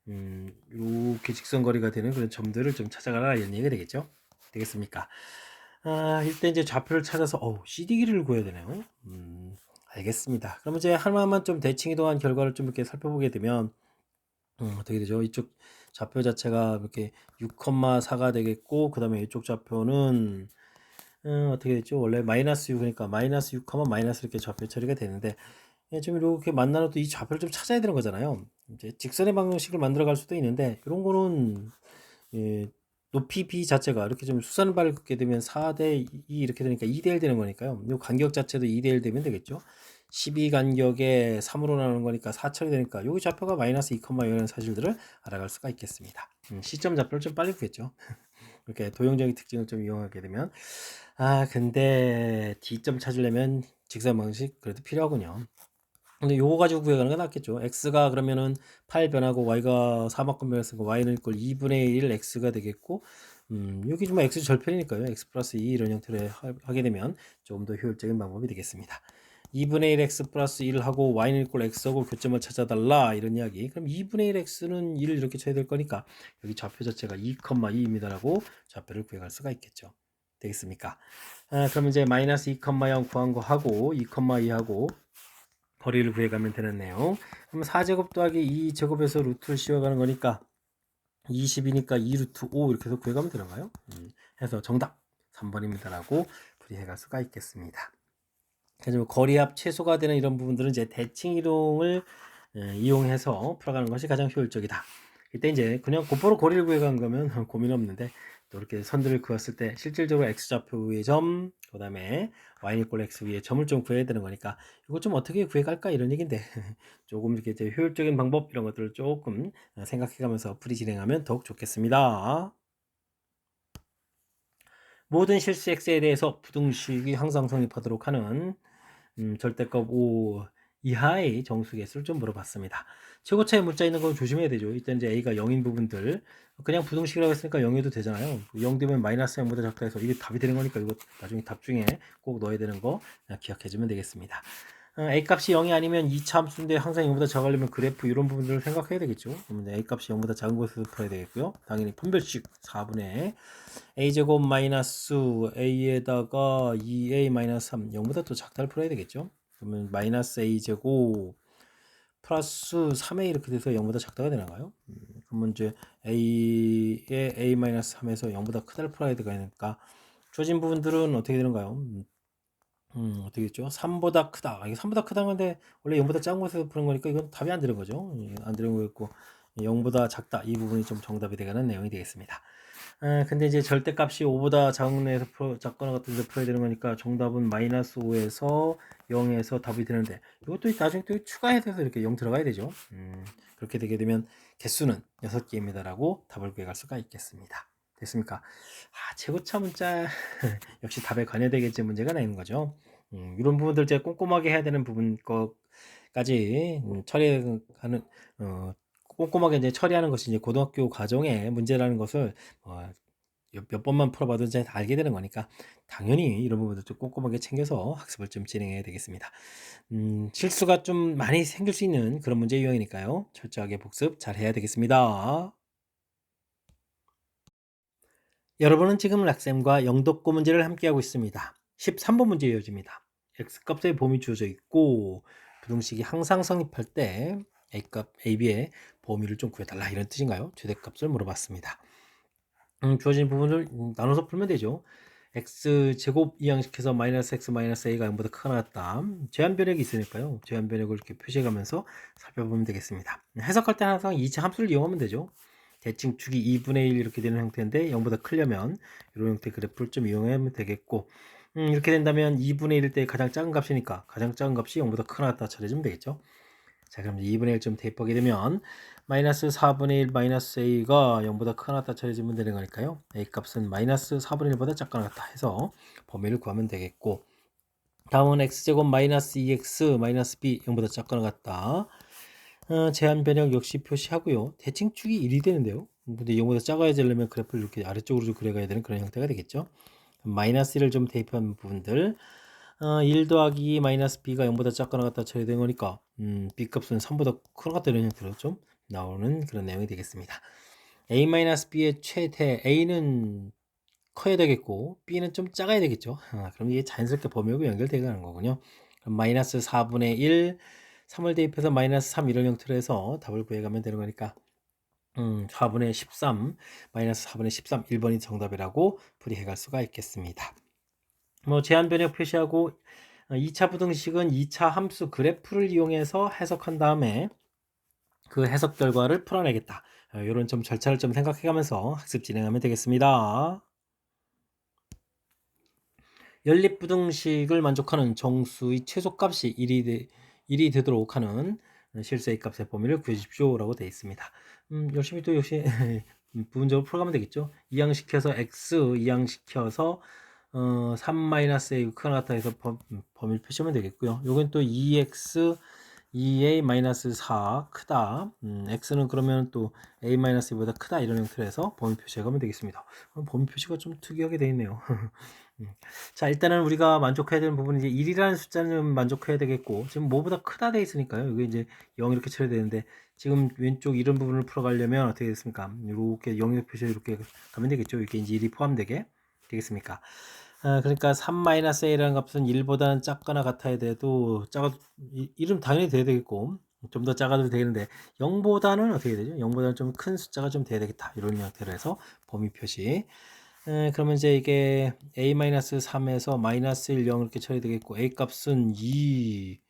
이렇게 직선 거리가 되는 그런 점들을 좀 찾아가라 이런 얘기가 되겠죠. 되겠습니까? 일단 이제 좌표를 찾아서 CD 길이를 구해야 되네요. 알겠습니다. 그럼 이제 하나만 좀 대칭 이동한 결과를 좀 이렇게 살펴보게 되면 어떻게 되죠? 이쪽 좌표 자체가 이렇게 6,4가 되겠고 그 다음에 이쪽 좌표는 어떻게 됐죠? 원래 마이너스 6이니까 마이너스 6, 마이너스 이렇게 좌표 처리가 되는데 좀 이렇게 만나는 또 이 좌표를 좀 찾아야 되는 거잖아요. 이제 직선의 방식을 만들어 갈 수도 있는데 이런 거는 예, 높이 b 자체가 이렇게 좀 수선발을 긋게 되면 4대 2 이렇게 되니까 2대 1 되는 거니까요. 이 간격 자체도 2대 1 되면 되겠죠. 12 간격에 3으로 나누는 거니까 4철이 되니까 여기 좌표가 마이너스 2,0라는 사실들을 알아갈 수가 있겠습니다. 시점 좌표를 좀 빨리 구했죠. 이렇게 도형적인 특징을 좀 이용하게 되면 근데 D점 찾으려면 직선 방식 그래도 필요하군요. 근데 요거 가지고 구해가는 게 낫겠죠. x가 그러면은 8 변하고 y가 4만큼 변했으니까 y는 이꼴 2분의 1 x가 되겠고 여기 좀 x 절편이니까요. x 플러스 2 이런 형태로 하게 되면 조금 더 효율적인 방법이 되겠습니다. 2분의 1 x 플러스 1 하고 y는 이꼴 x하고 교점을 찾아달라 이런 이야기. 그럼 2분의 1 x는 1을 이렇게 쳐야 될 거니까 여기 좌표 자체가 2,2입니다라고 좌표를 구해갈 수가 있겠죠. 되겠습니까? 그럼 이제 마이너스 2,0 구한 거 하고 2,2하고 거리를 구해가면 되는데요. 그럼 4제곱 더하기 2제곱에서 루트를 씌워가는 거니까 20이니까 2루트 5 이렇게 해서 구해가면 되는가요? 해서 정답 3번입니다라고 풀이해갈 수가 있겠습니다. 그래서 거리합 최소가 되는 이런 부분들은 이제 대칭 이동을 이용해서 풀어가는 것이 가장 효율적이다. 이때 이제 그냥 곧바로 거리를 구해가는 거면 고민 없는데 또 이렇게 선들을 그었을 때 실질적으로 x좌표 위의 점, 그 다음에 y 이꼴 x 위에 점을 좀 구해야 되는 거니까 이거 좀 어떻게 구해갈까 이런 얘기인데 조금 이렇게 이제 효율적인 방법 이런 것들을 조금 생각해가면서 풀이 진행하면 더욱 좋겠습니다. 모든 실수 x에 대해서 부등식이 항상 성립하도록 하는 절대값 5 이하의 정수의 수를 좀 물어봤습니다. 최고차의 문자 있는 건 조심해야 되죠. 일단 이제 a가 0인 부분들 그냥 부등식이라고 했으니까 0해도 되잖아요. 0 되면 마이너스 0보다 작다 해서 이게 답이 되는 거니까 이거 나중에 답 중에 꼭 넣어야 되는 거 기억해 주면 되겠습니다. a 값이 0이 아니면 2차 함수인데 항상 0보다 작으려면 그래프 이런 부분들을 생각해야 되겠죠. 그러면 a 값이 0보다 작은 곳에서 풀어야 되겠고요. 당연히 분별식 4분의 a제곱 마이너스 a에다가 2a 마이너스 3 0보다 또 작다를 풀어야 되겠죠. 그러면 마이너스 a제곱 플러스 3a 이렇게 돼서 0보다 작다가 되나가요? 그러면 이제 a의 a 마이너스 3에서 0보다 크다를 풀어야 되니까 주어진 부분들은 어떻게 되는가요? 어떻게 됐죠? 3보다 크다. 이게 3보다 크다는 건데 원래 0보다 작은 곳에서 푸는 거니까 이건 답이 안 되는 거죠. 안 되는 거였고 0보다 작다. 이 부분이 좀 정답이 되가는 내용이 되겠습니다. 근데 이제 절대값이 5보다 작은 애에서 작거나 같은 데서 풀어야 되는 거니까 정답은 마이너스 5에서 0에서 답이 되는데 이것도 나중에 또 추가해서 이렇게 0 들어가야 되죠. 그렇게 되게 되면 개수는 6개입니다라고 답을 구해갈 수가 있겠습니다. 됐습니까? 최고차 문자 역시 답에 관여되겠지 문제가 나는 거죠. 이런 부분들 제가 꼼꼼하게 해야 되는 부분 거 까지 처리하는 꼼꼼하게 이제 처리하는 것이 이제 고등학교 과정의 문제라는 것을 몇 번만 풀어봐도 이제 다 알게 되는 거니까 당연히 이런 부분도 좀 꼼꼼하게 챙겨서 학습을 좀 진행해야 되겠습니다. 실수가 좀 많이 생길 수 있는 그런 문제 유형이니까요. 철저하게 복습 잘 해야 되겠습니다. 여러분은 지금 락쌤과 영독고 문제를 함께하고 있습니다. 13번 문제 이어집니다. x값의 범위 주어져 있고 부등식이 항상 성립할 때 a값 ab의 범위를 좀 구해달라 이런 뜻인가요? 최대값을 물어봤습니다. 주어진 부분을 나눠서 풀면 되죠. x제곱 이항시켜서 마이너스 x 마이너스 a가 0보다 크거나 같다. 제한 변역이 있으니까요. 제한 변역을 이렇게 표시해가면서 살펴보면 되겠습니다. 해석할 때 항상 2차 함수를 이용하면 되죠. 대칭 축이 2분의 1 이렇게 되는 형태인데 0보다 크려면 이런 형태 그래프를 좀 이용하면 되겠고 이렇게 된다면 2분의 1일 때 가장 작은 값이니까 가장 작은 값이 0보다 크거나 같다 처리해주면 되겠죠. 자, 그럼 2분의 1좀 대입하게 되면 마이너스 4분의 1 마이너스 a가 0보다 크거나 같다 처리해주면 되는 거니까요. a 값은 마이너스 4분의 1보다 작거나 같다 해서 범위를 구하면 되겠고 다음은 x제곱 마이너스 2x 마이너스 b 0보다 작거나 같다. 제한 변형 역시 표시하고요. 대칭축이 1이 되는데요. 근데 0보다 작아야 되려면 그래프를 이렇게 아래쪽으로 좀 그려가야 되는 그런 형태가 되겠죠. 마이너스 1을 좀 대입한 부분들 1 더하기 2 마이너스 b가 0보다 작거나 같다 처리된 거니까 b 값은 3보다 크거나 같다 이런 형태로 좀 나오는 그런 내용이 되겠습니다. a 마이너스 b의 최대 a는 커야 되겠고 b는 좀 작아야 되겠죠. 그럼 이게 자연스럽게 범위하고 연결되는 거군요. 그럼 마이너스 4분의 1 3을 대입해서 마이너스 3 이런 형태로 해서 답을 구해가면 되는 거니까 4분의 13 마이너스 4분의 13 1번이 정답이라고 풀이해갈 수가 있겠습니다. 제한 변역 표시하고 2차 부등식은 2차 함수 그래프를 이용해서 해석한 다음에 그 해석 결과를 풀어내겠다. 이런 좀 절차를 좀 생각해가면서 학습 진행하면 되겠습니다. 연립부등식을 만족하는 정수의 최소값이 1이 되도록 하는 실수의 값의 범위를 구해주십시오 라고 되어 있습니다. 열심히 또 역시 부분적으로 풀어가면 되겠죠. 이항시켜서 x 이항시켜서 3-a 크거나 같다 해서 범위를 표시하면 되겠고요. 요건 또 2x 2a-4 크다. x는 그러면 또 a-bo다 크다 이런 형태로 해서 범위 표시해가면 되겠습니다. 범위 표시가 좀 특이하게 되어 있네요. 자, 일단은 우리가 만족해야 되는 부분은 이제 1이라는 숫자는 만족해야 되겠고, 지금 뭐보다 크다 돼 있으니까요. 이게 이제 0 이렇게 쳐야 되는데, 지금 왼쪽 이런 부분을 풀어가려면 어떻게 됐습니까? 이렇게 0의 표시 이렇게 가면 되겠죠. 이렇게 이제 1이 포함되게 되겠습니까? 그러니까 3-a라는 값은 1보다는 작거나 같아야 돼도, 1은 당연히 돼야 되겠고, 좀 더 작아도 되는데, 0보다는 어떻게 되죠? 0보다는 좀 큰 숫자가 좀 돼야 되겠다. 이런 형태로 해서 범위 표시. 그러면 이제 이게 a-3에서 마이너스 1, 0 이렇게 처리되겠고 a 값은 2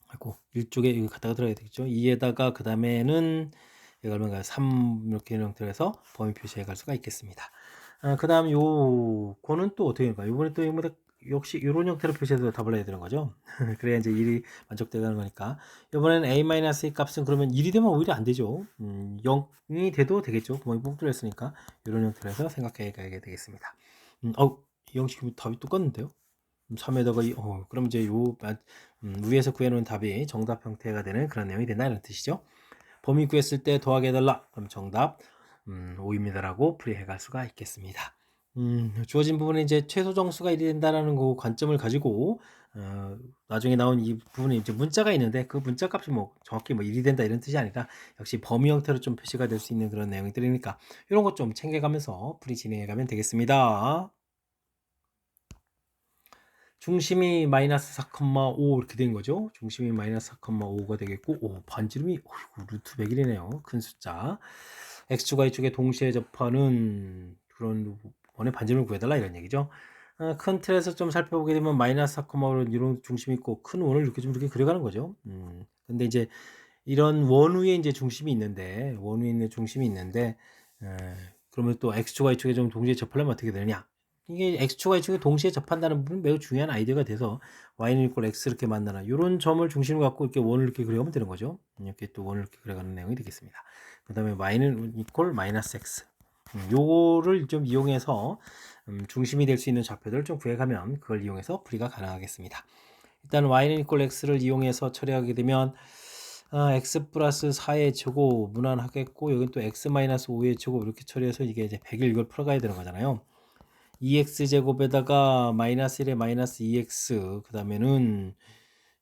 아이고 1쪽에 이거 갖다가 들어야 되겠죠. 2에다가 그 다음에는 이거 얼마인가요? 3 이렇게 형태로 범위 표시해 갈 수가 있겠습니다. 그 다음 요거는 또 어떻게 될까요? 요번에 또 역시 이런 형태로 표시해서 답을 해야 되는 거죠. 그래야 이제 1이 만족되는 거니까. 이번에는 a-의 값은 그러면 1이 되면 오히려 안 되죠. 0이 돼도 되겠죠. 구멍이 뽕 뚫렸으니까. 이런 형태로 해서 생각해 가야 되겠습니다. 이 형식이면 답이 똑같는데요? 3에다가 그럼 이제 위에서 구해놓은 답이 정답 형태가 되는 그런 내용이 된다는 뜻이죠. 범위 구했을 때 더하기 해달라. 그럼 정답 5입니다라고 풀이해 갈 수가 있겠습니다. 주어진 부분에 이제 최소 정수가 1이 된다라는 그 관점을 가지고 나중에 나온 이 부분에 이제 문자가 있는데 그 문자 값이 뭐 정확히 뭐 1이 된다 이런 뜻이 아니라 역시 범위 형태로 좀 표시가 될 수 있는 그런 내용들이니까 이런 것 좀 챙겨가면서 풀이 진행해 가면 되겠습니다. 중심이 마이너스 4,5 이렇게 된 거죠. 중심이 마이너스 4,5가 되겠고, 반지름이 루트 100이네요. 큰 숫자. x축과 y축에 동시에 접하는 그런 원의 반지름을 구해달라 이런 얘기죠. 큰 틀에서 좀 살펴보게 되면 마이너스 4,5로 이런 중심이 있고 큰 원을 이렇게 좀 이렇게 그려가는 거죠. 근데 이제 이런 원 위에 이제 중심이 있는데 원 위에 있는 중심이 있는데 그러면 또 x축과 y축에 좀 동시에 접하려면 어떻게 되느냐? 이게 x축과 y축에 동시에 접한다는 부분은 매우 중요한 아이디어가 돼서 y는 이꼴 x 이렇게 만나는 이런 점을 중심으로 갖고 이렇게 원을 이렇게 그려가면 되는 거죠. 이렇게 또 원을 이렇게 그려가는 내용이 되겠습니다. 그 다음에 y는 이꼴 마이너스 x 요거를 좀 이용해서 중심이 될 수 있는 좌표들을 좀 구해가면 그걸 이용해서 풀이가 가능하겠습니다. 일단 y는 이꼴 x를 이용해서 처리하게 되면 x 플러스 4의 제곱 무난하겠고, 여긴 또 x 마이너스 5의 제곱 이렇게 처리해서 이게 이제 100일 이걸 풀어가야 되는 거잖아요. 2x 제곱에다가 마이너스 1에 마이너스 2x, 그 다음에는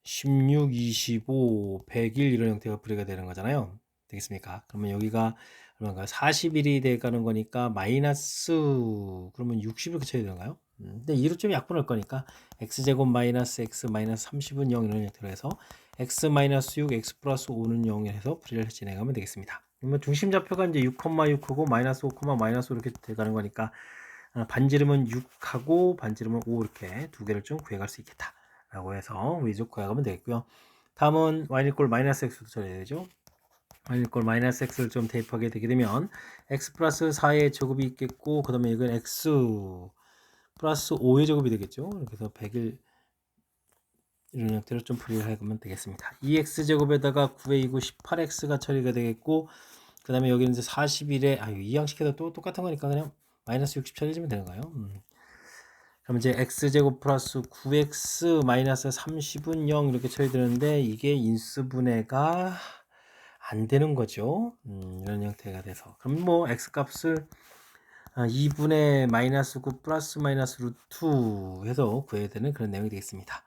16, 25, 101 이런 형태가 풀이가 되는 거잖아요. 되겠습니까? 그러면 여기가 얼마인가 41이 돼가는 거니까 마이너스, 그러면 60 이렇게 쳐야 되는가요? 근데 2로 좀 약분할 거니까 x제곱 마이너스 x 마이너스 30은 0 이런 형태로 해서 x 마이너스 6, x 플러스 5는 0 해서 풀이를 진행하면 되겠습니다. 그러면 중심 좌표가 이제 6,6하고 마이너스 5, 마이너스 5 이렇게 돼가는 거니까 반지름은 6하고 반지름은 5 이렇게 두 개를 좀 구해갈 수 있겠다 라고 해서 위쪽 구해가면 되겠고요. 다음은 y는 이꼴 마이너스 x도 처리해야 되죠. y는 이꼴 마이너스 x를 좀 대입하게 되게 되면 x 플러스 4의 제곱이 있겠고, 그 다음에 이건 x 플러스 5의 제곱이 되겠죠. 이렇게 해서 100일 이런 형태로 좀 풀이를 해보면 되겠습니다. 2x 제곱에다가 9의 2고 18x가 처리가 되겠고, 그 다음에 여기는 이제 41에 이 양식에도 또 똑같은 거니까 그냥 마이너스 60 처리해주면 되는가요? 그럼 이제 x제곱 플러스 9x 마이너스 30은 0 이렇게 처리되는데 이게 인수분해가 안 되는 거죠. 이런 형태가 돼서 그럼 뭐 x값을 2분의 마이너스 9 플러스 마이너스 루트 해서 구해야 되는 그런 내용이 되겠습니다.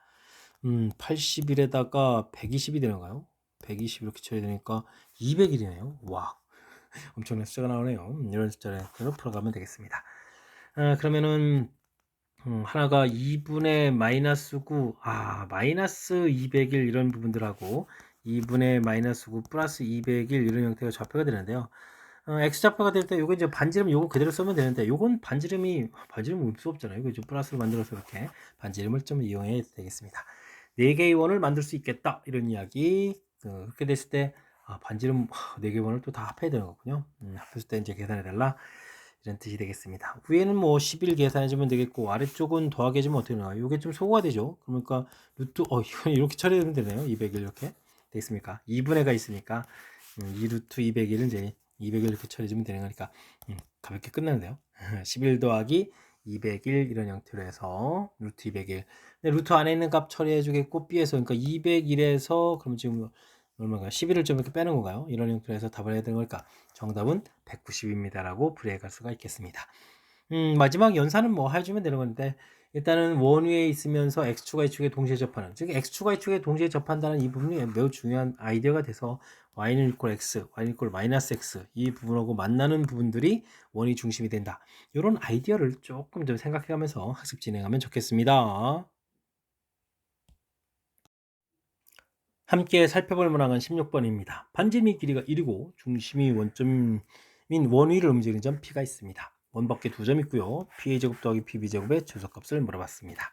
81에다가 120이 되는가요? 120 이렇게 처리되니까 200일이네요. 와, 엄청난 숫자가 나오네요. 이런 숫자를 풀어가면 되겠습니다. 그러면은 하나가 2분의 마이너스 9, 마이너스 200일 이런 부분들하고 2분의 마이너스 9 플러스 200일 이런 형태가 좌표가 되는데요. x좌표가 될 때 요거 이제 반지름 요거 그대로 쓰면 되는데 요건 반지름이 올 수 없잖아요. 이거 좀 플러스로 만들어서 이렇게 반지름을 좀 이용해야 되겠습니다. 4개의 원을 만들 수 있겠다 이런 이야기. 그렇게 됐을 때 반지름 4개의 원을 또 다 합해야 되는 거군요. 합했을 때 이제 계산해 달라 이런 뜻이 되겠습니다. 위에는 뭐 11 계산해 주면 되겠고 아래쪽은 더하게 해주면 어떻게 나와요? 이게 좀 소거가 되죠. 그러니까 루트 이건 이렇게 처리하면 되네요. 200일 이렇게 되겠습니까? 2분의가 있으니까 2 루트 200일은 이제 200일 이렇게 처리해주면 되는 거니까 가볍게 끝나는데요. 11 더하기 200일 이런 형태로 해서 루트 200일. 근데 루트 안에 있는 값 처리해주겠고 B에서 그러니까 201에서 그럼 지금 얼마인가요? 11을 좀 이렇게 빼는 건가요? 이런 형태로 해서 답을 해야 되는 걸까? 정답은 190입니다. 라고 풀이해갈 수가 있겠습니다. 마지막 연산은 뭐 해주면 되는 건데 일단은 원 위에 있으면서 x축과 y축에 동시에 접하는, 즉 x축과 y축에 동시에 접한다는 이 부분이 매우 중요한 아이디어가 돼서 y는 이퀄 x, y는 이퀄 마이너스 x 이 부분하고 만나는 부분들이 원이 중심이 된다. 이런 아이디어를 조금 더 생각해가면서 학습 진행하면 좋겠습니다. 함께 살펴볼 문항은 16번입니다. 반지름이 길이가 1이고 중심이 원점인 원 위를 움직이는 점 P가 있습니다. 원 밖에 2점 있고요. P의 제곱 더하기 PB제곱의 최소값을 물어봤습니다.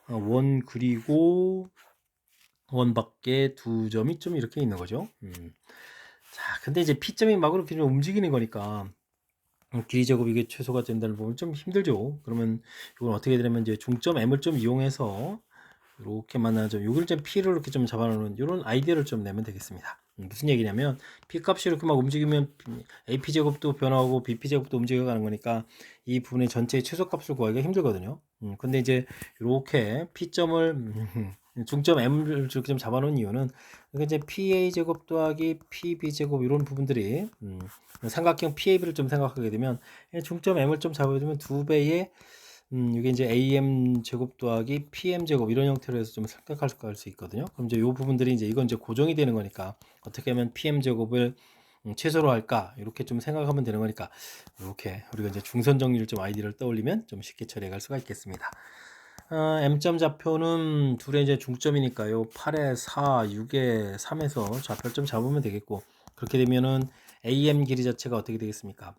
원 그리고 원 밖에 2점이 좀 이렇게 있는 거죠. 자, 근데 이제 P점이 막 이렇게 좀 움직이는 거니까 길이 제곱 이게 최소가 된다는 부분 좀 힘들죠. 그러면 이건 어떻게 되냐면 이제 중점 M을 좀 이용해서 이렇게 만나죠. 요걸 좀 P를 이렇게 좀 잡아놓는 이런 아이디어를 좀 내면 되겠습니다. 무슨 얘기냐면 P 값이 이렇게 막 움직이면 AP 제곱도 변화하고 BP 제곱도 움직여가는 거니까 이 부분의 전체의 최소값을 구하기가 힘들거든요. 근데 이제 이렇게 P점을 중점 M을 이렇게 좀 잡아놓은 이유는 이제 PA 제곱 더하기 PB 제곱 이런 부분들이 삼각형 PAB를 좀 생각하게 되면 중점 M을 좀 잡아주면 2배의 이게 이제 AM 제곱 더하기 PM 제곱 이런 형태로 해서 좀 생각할 수 있거든요. 그럼 이제 이 부분들이 이제 이건 이제 고정이 되는 거니까 어떻게 하면 PM 제곱을 최소로 할까 이렇게 좀 생각하면 되는 거니까 이렇게 우리가 이제 중선 정리를 좀 아이디어를 떠올리면 좀 쉽게 처리해 갈 수가 있겠습니다. M점 좌표는 둘의 이제 중점이니까요. 8에 4, 6에 3에서 좌표를 좀 잡으면 되겠고 그렇게 되면은 AM 길이 자체가 어떻게 되겠습니까?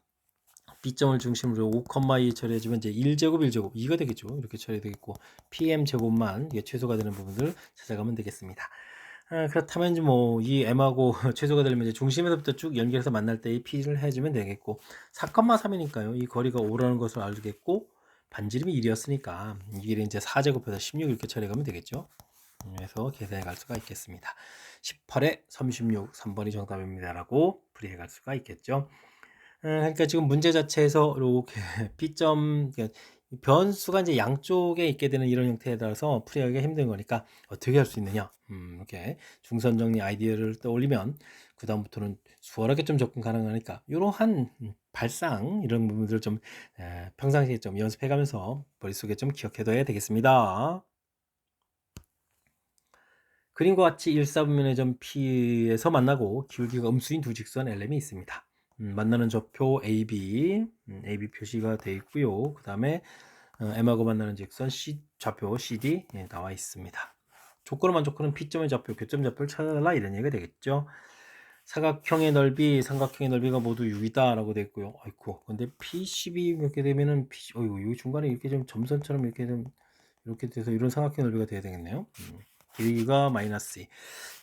B점을 중심으로 5,2 처리해주면 이제 1제곱 1제곱 2가 되겠죠. 이렇게 처리되겠고 PM 제곱만 이게 최소가 되는 부분을 찾아가면 되겠습니다. 그렇다면 이제 뭐 이 M하고 최소가 되려면 이제 중심에서부터 쭉 연결해서 만날 때 이 P를 해주면 되겠고 4,3이니까요. 이 거리가 5라는 것을 알겠고 반지름이 1이었으니까 이 길이 이제 4제곱해서 16 이렇게 처리가면 되겠죠. 그래서 계산해 갈 수가 있겠습니다. 18에 36 3번이 정답입니다라고 풀이해 갈 수가 있겠죠. 그러니까 지금 문제 자체에서 이렇게 B점, 그러니까 변수가 이제 양쪽에 있게 되는 이런 형태에 따라서 풀이하기가 힘든 거니까 어떻게 할 수 있느냐. 이렇게 중선 정리 아이디어를 떠올리면 그다음부터는 수월하게 좀 접근 가능하니까 이러한 발상 이런 부분들을 좀 평상시에 좀 연습해 가면서 머릿속에 좀 기억해 둬야 되겠습니다. 그림과 같이 1사분면의 점 P에서 만나고 기울기가 음수인 두 직선 LM이 있습니다. 만나는 좌표 AB, AB 표시가 되어 있고요. 그 다음에 M하고 만나는 직선 좌표 CD 나와 있습니다. 조건을 만족하는 P점의 좌표, 교점 좌표를 찾아달라 이런 얘기가 되겠죠. 삼각형의 넓이가 모두 6이다 라고 되어 있고요. 아이고, 근데 P12 이렇게 되면은 이 중간에 이렇게 좀 점선처럼 이렇게 돼서 이런 삼각형 넓이가 돼야 되겠네요. 길이가 마이너스 2.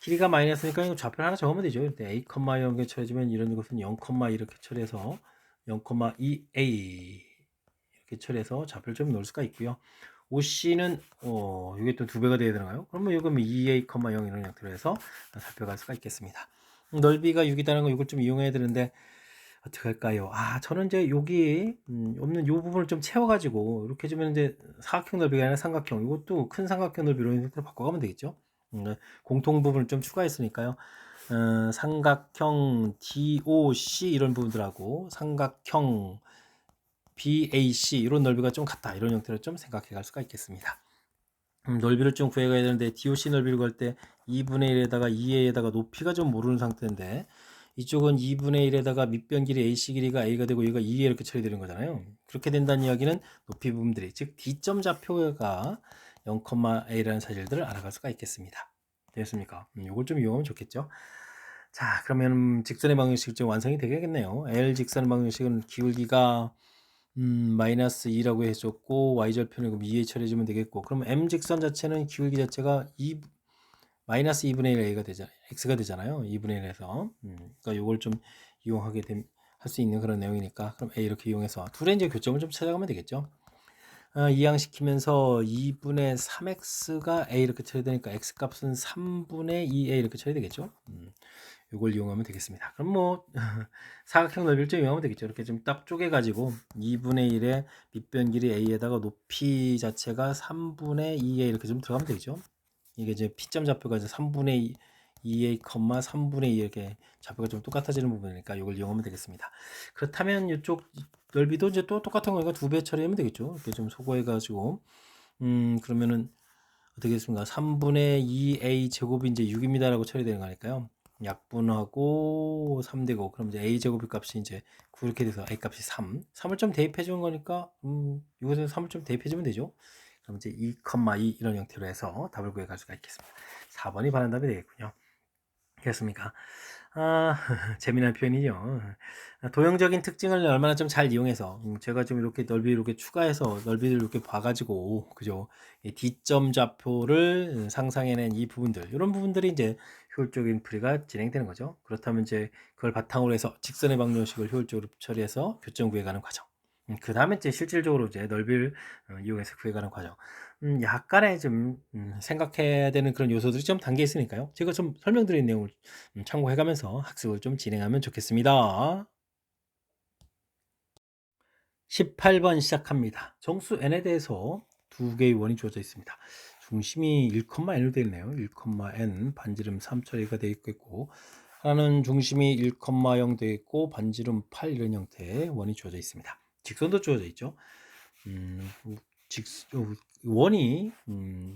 길이가 마이너스니까 이거 좌표를 하나 적으면 되죠. 근데 a, 0에 처리해주면 이런 것은 0, 이렇게 처리해서 0,2a 이렇게 처리해서 좌표를 좀 넣을 수가 있고요. OC는 이게 또 2배가 돼야 되나요? 그러면 이거 2a, 0 이런 형태로 해서 살펴갈 수가 있겠습니다. 넓이가 6이라는 거 이걸 좀 이용해야 되는데 어떻게 할까요? 저는 이제 여기 없는 요 부분을 좀 채워가지고 이렇게 주면 이제 사각형 넓이가 아니라 삼각형, 이것도 큰 삼각형 넓이로 이런 식으로 바꿔가면 되겠죠. 공통 부분을 좀 추가했으니까요. 삼각형 DOC 이런 부분들하고 삼각형 BAC 이런 넓이가 좀 같다 이런 형태로 좀 생각해 갈 수가 있겠습니다. 넓이를 좀 구해가야 되는데 DOC 넓이를 구할 때 2분의 1에다가 2a에다가 높이가 좀 모르는 상태인데 이쪽은 2분의 1에다가 밑변 길이 AC 길이가 a가 되고 여기가 2에 이렇게 처리되는 거잖아요. 그렇게 된다는 이야기는 높이 부분들이 즉 D점 좌표가 0,a라는 사실들을 알아갈 수가 있겠습니다. 되겠습니까? 이걸 좀 이용하면 좋겠죠. 자, 그러면 직선의 방정식이 좀 완성이 되겠네요. L 직선의 방정식은 기울기가 마이너스 2라고 해줬고 y절편을 그럼 2에 처리해주면 되겠고, 그럼 m 직선 자체는 기울기 자체가 마이너스 2분의 1 a가 되잖아요. x가 되잖아요. 2분의 1에서 그러니까 이걸 좀 이용하게 할 수 있는 그런 내용이니까 그럼 a 이렇게 이용해서 둘의 이제 교점을 좀 찾아가면 되겠죠. 이항시키면서 2분의 3x가 a 이렇게 처리되니까 x 값은 3분의 2a 이렇게 처리되겠죠. 이걸 이용하면 되겠습니다. 그럼 뭐 사각형 넓이를 좀 이용하면 되겠죠. 이렇게 좀 딱 쪼개가지고 2분의 1의 밑변 길이 a에다가 높이 자체가 3분의 2a 이렇게 좀 들어가면 되죠. 이게 이제 P점 좌표가 이제 3분의 2a, 3분의 2 이렇게 좌표가 좀 똑같아지는 부분이니까 이걸 이용하면 되겠습니다. 그렇다면 이쪽 넓이도 이제 또 똑같은 거니까 2배 처리하면 되겠죠. 이렇게 좀 소거해가지고 그러면은 어떻게 됐습니까? 3분의 2a 제곱이 이제 6입니다라고 처리되는 거니까요. 약분하고 3 되고, 그럼 이제 a 제곱의 값이 이제 9 이렇게 돼서 a 값이 3을 좀 대입해 주는 거니까 이것에서 3을 좀 대입해 주면 되죠. 그럼 이제 2,2 이런 형태로 해서 답을 구해 갈 수가 있겠습니다. 4번이 바른 답이 되겠군요. 됐습니까? 재미난 표현이죠. 도형적인 특징을 얼마나 좀 잘 이용해서 제가 좀 이렇게 넓이 이렇게 추가해서 넓이를 이렇게 봐가지고 그죠? 이 D점 좌표를 상상해낸 이 부분들, 이런 부분들이 이제 효율적인 풀이가 진행되는 거죠. 그렇다면 이제 그걸 바탕으로 해서 직선의 방정식을 효율적으로 처리해서 교점 구해가는 과정. 그 다음에 이제 실질적으로 이제 넓이를 이용해서 구해가는 과정. 약간의 좀 생각해야 되는 그런 요소들이 좀 담겨 있으니까요. 제가 좀 설명드린 내용을 참고해가면서 학습을 좀 진행하면 좋겠습니다. 18번 시작합니다. 정수 n에 대해서 두 개의 원이 주어져 있습니다. 중심이 1,n으로 되어 있네요. 1,n 반지름 3 처리가 되어 있고, 하나는 중심이 1,0 되어 있고 반지름 8 이런 형태의 원이 주어져 있습니다. 직선도 주어져 있죠. 원이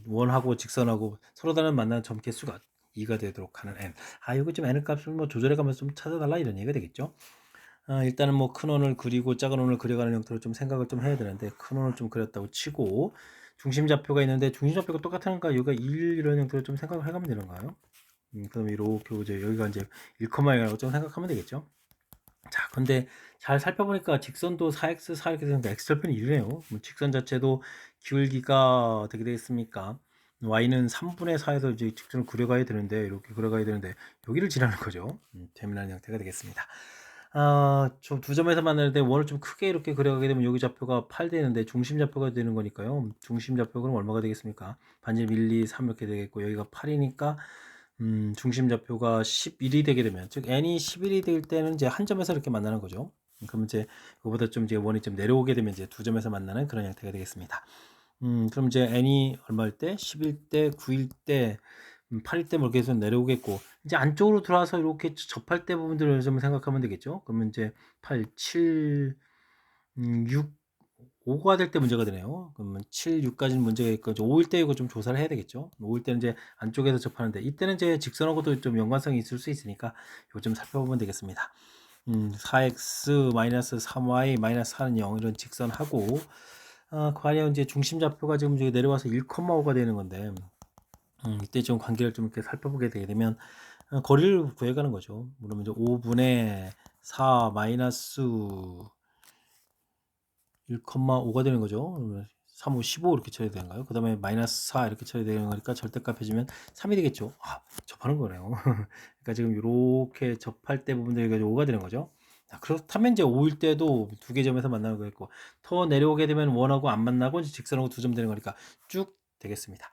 원하고 직선하고 서로 다른 만나는 점 개수가 2가 되도록 하는 n. 이거 좀 n 값을 뭐 조절해 가면서 좀 찾아달라 이런 얘기가 되겠죠. 일단은 뭐 큰 원을 그리고 작은 원을 그려가는 형태로 좀 생각을 좀 해야 되는데, 큰 원을 좀 그렸다고 치고 중심 좌표가 있는데 중심 좌표가 똑같으니까 여기가 1 이런 형태로 좀 생각을 해가면 되는가요? 그럼 이렇게 이제 여기가 이제 1,0라고 좀 생각하면 되겠죠. 자, 근데 잘 살펴보니까 직선도 4x, 4 이렇게 되니까 x절편이 1이네요. 직선 자체도 기울기가 어떻게 되겠습니까? y는 3분의 4에서 이제 직선을 그려가야 되는데, 이렇게 그려가야 되는데 여기를 지나는 거죠. 재미난 형태가 되겠습니다. 좀 두 점에서 만날 때 원을 좀 크게 이렇게 그려가게 되면 여기 좌표가 8 되는데 중심 좌표가 되는 거니까요. 중심 좌표가 그럼 얼마가 되겠습니까? 반지름 1, 2, 3 이렇게 되겠고, 여기가 8이니까 중심 좌표가 11이 되게 되면, 즉 n이 11이 될 때는 이제 한 점에서 이렇게 만나는 거죠. 그럼 이제 그거보다 좀 이제 원이 좀 내려오게 되면 이제 두 점에서 만나는 그런 형태가 되겠습니다. 그럼 이제 n이 얼마일 때? 10일 때, 9일 때, 8일 때 뭐 이렇게 해서 내려오겠고, 이제 안쪽으로 들어와서 이렇게 접할 때 부분들을 좀 생각하면 되겠죠. 그러면 이제 8, 7, 6, 5가 될 때 문제가 되네요. 그러면 7, 6까지는 문제가 있고, 이제 5일 때 이거 좀 조사를 해야 되겠죠. 5일 때는 이제 안쪽에서 접하는데, 이때는 이제 직선하고도 좀 연관성이 있을 수 있으니까, 이거 좀 살펴보면 되겠습니다. 4x-3y-4는 0 이런 직선하고, 과연 이제 중심 좌표가 지금 이제 내려와서 1,5가 되는 건데, 이때 좀 관계를 좀 이렇게 살펴보게 되게 되면, 거리를 구해가는 거죠. 그러면 이제 5분의 4 마이너스 1,5가 되는 거죠. 그러면 3, 5, 15 이렇게 쳐야 되는가요? 그 다음에 마이너스 4 이렇게 쳐야 되는 거니까 절대값 해주면 3이 되겠죠. 접하는 거네요. 그러니까 지금 이렇게 접할 때 부분들이 5가 되는 거죠. 그렇다면 이제 5일 때도 두 개 점에서 만나는 거겠고, 더 내려오게 되면 1하고 안 만나고 직선하고 두 점 되는 거니까 쭉 되겠습니다.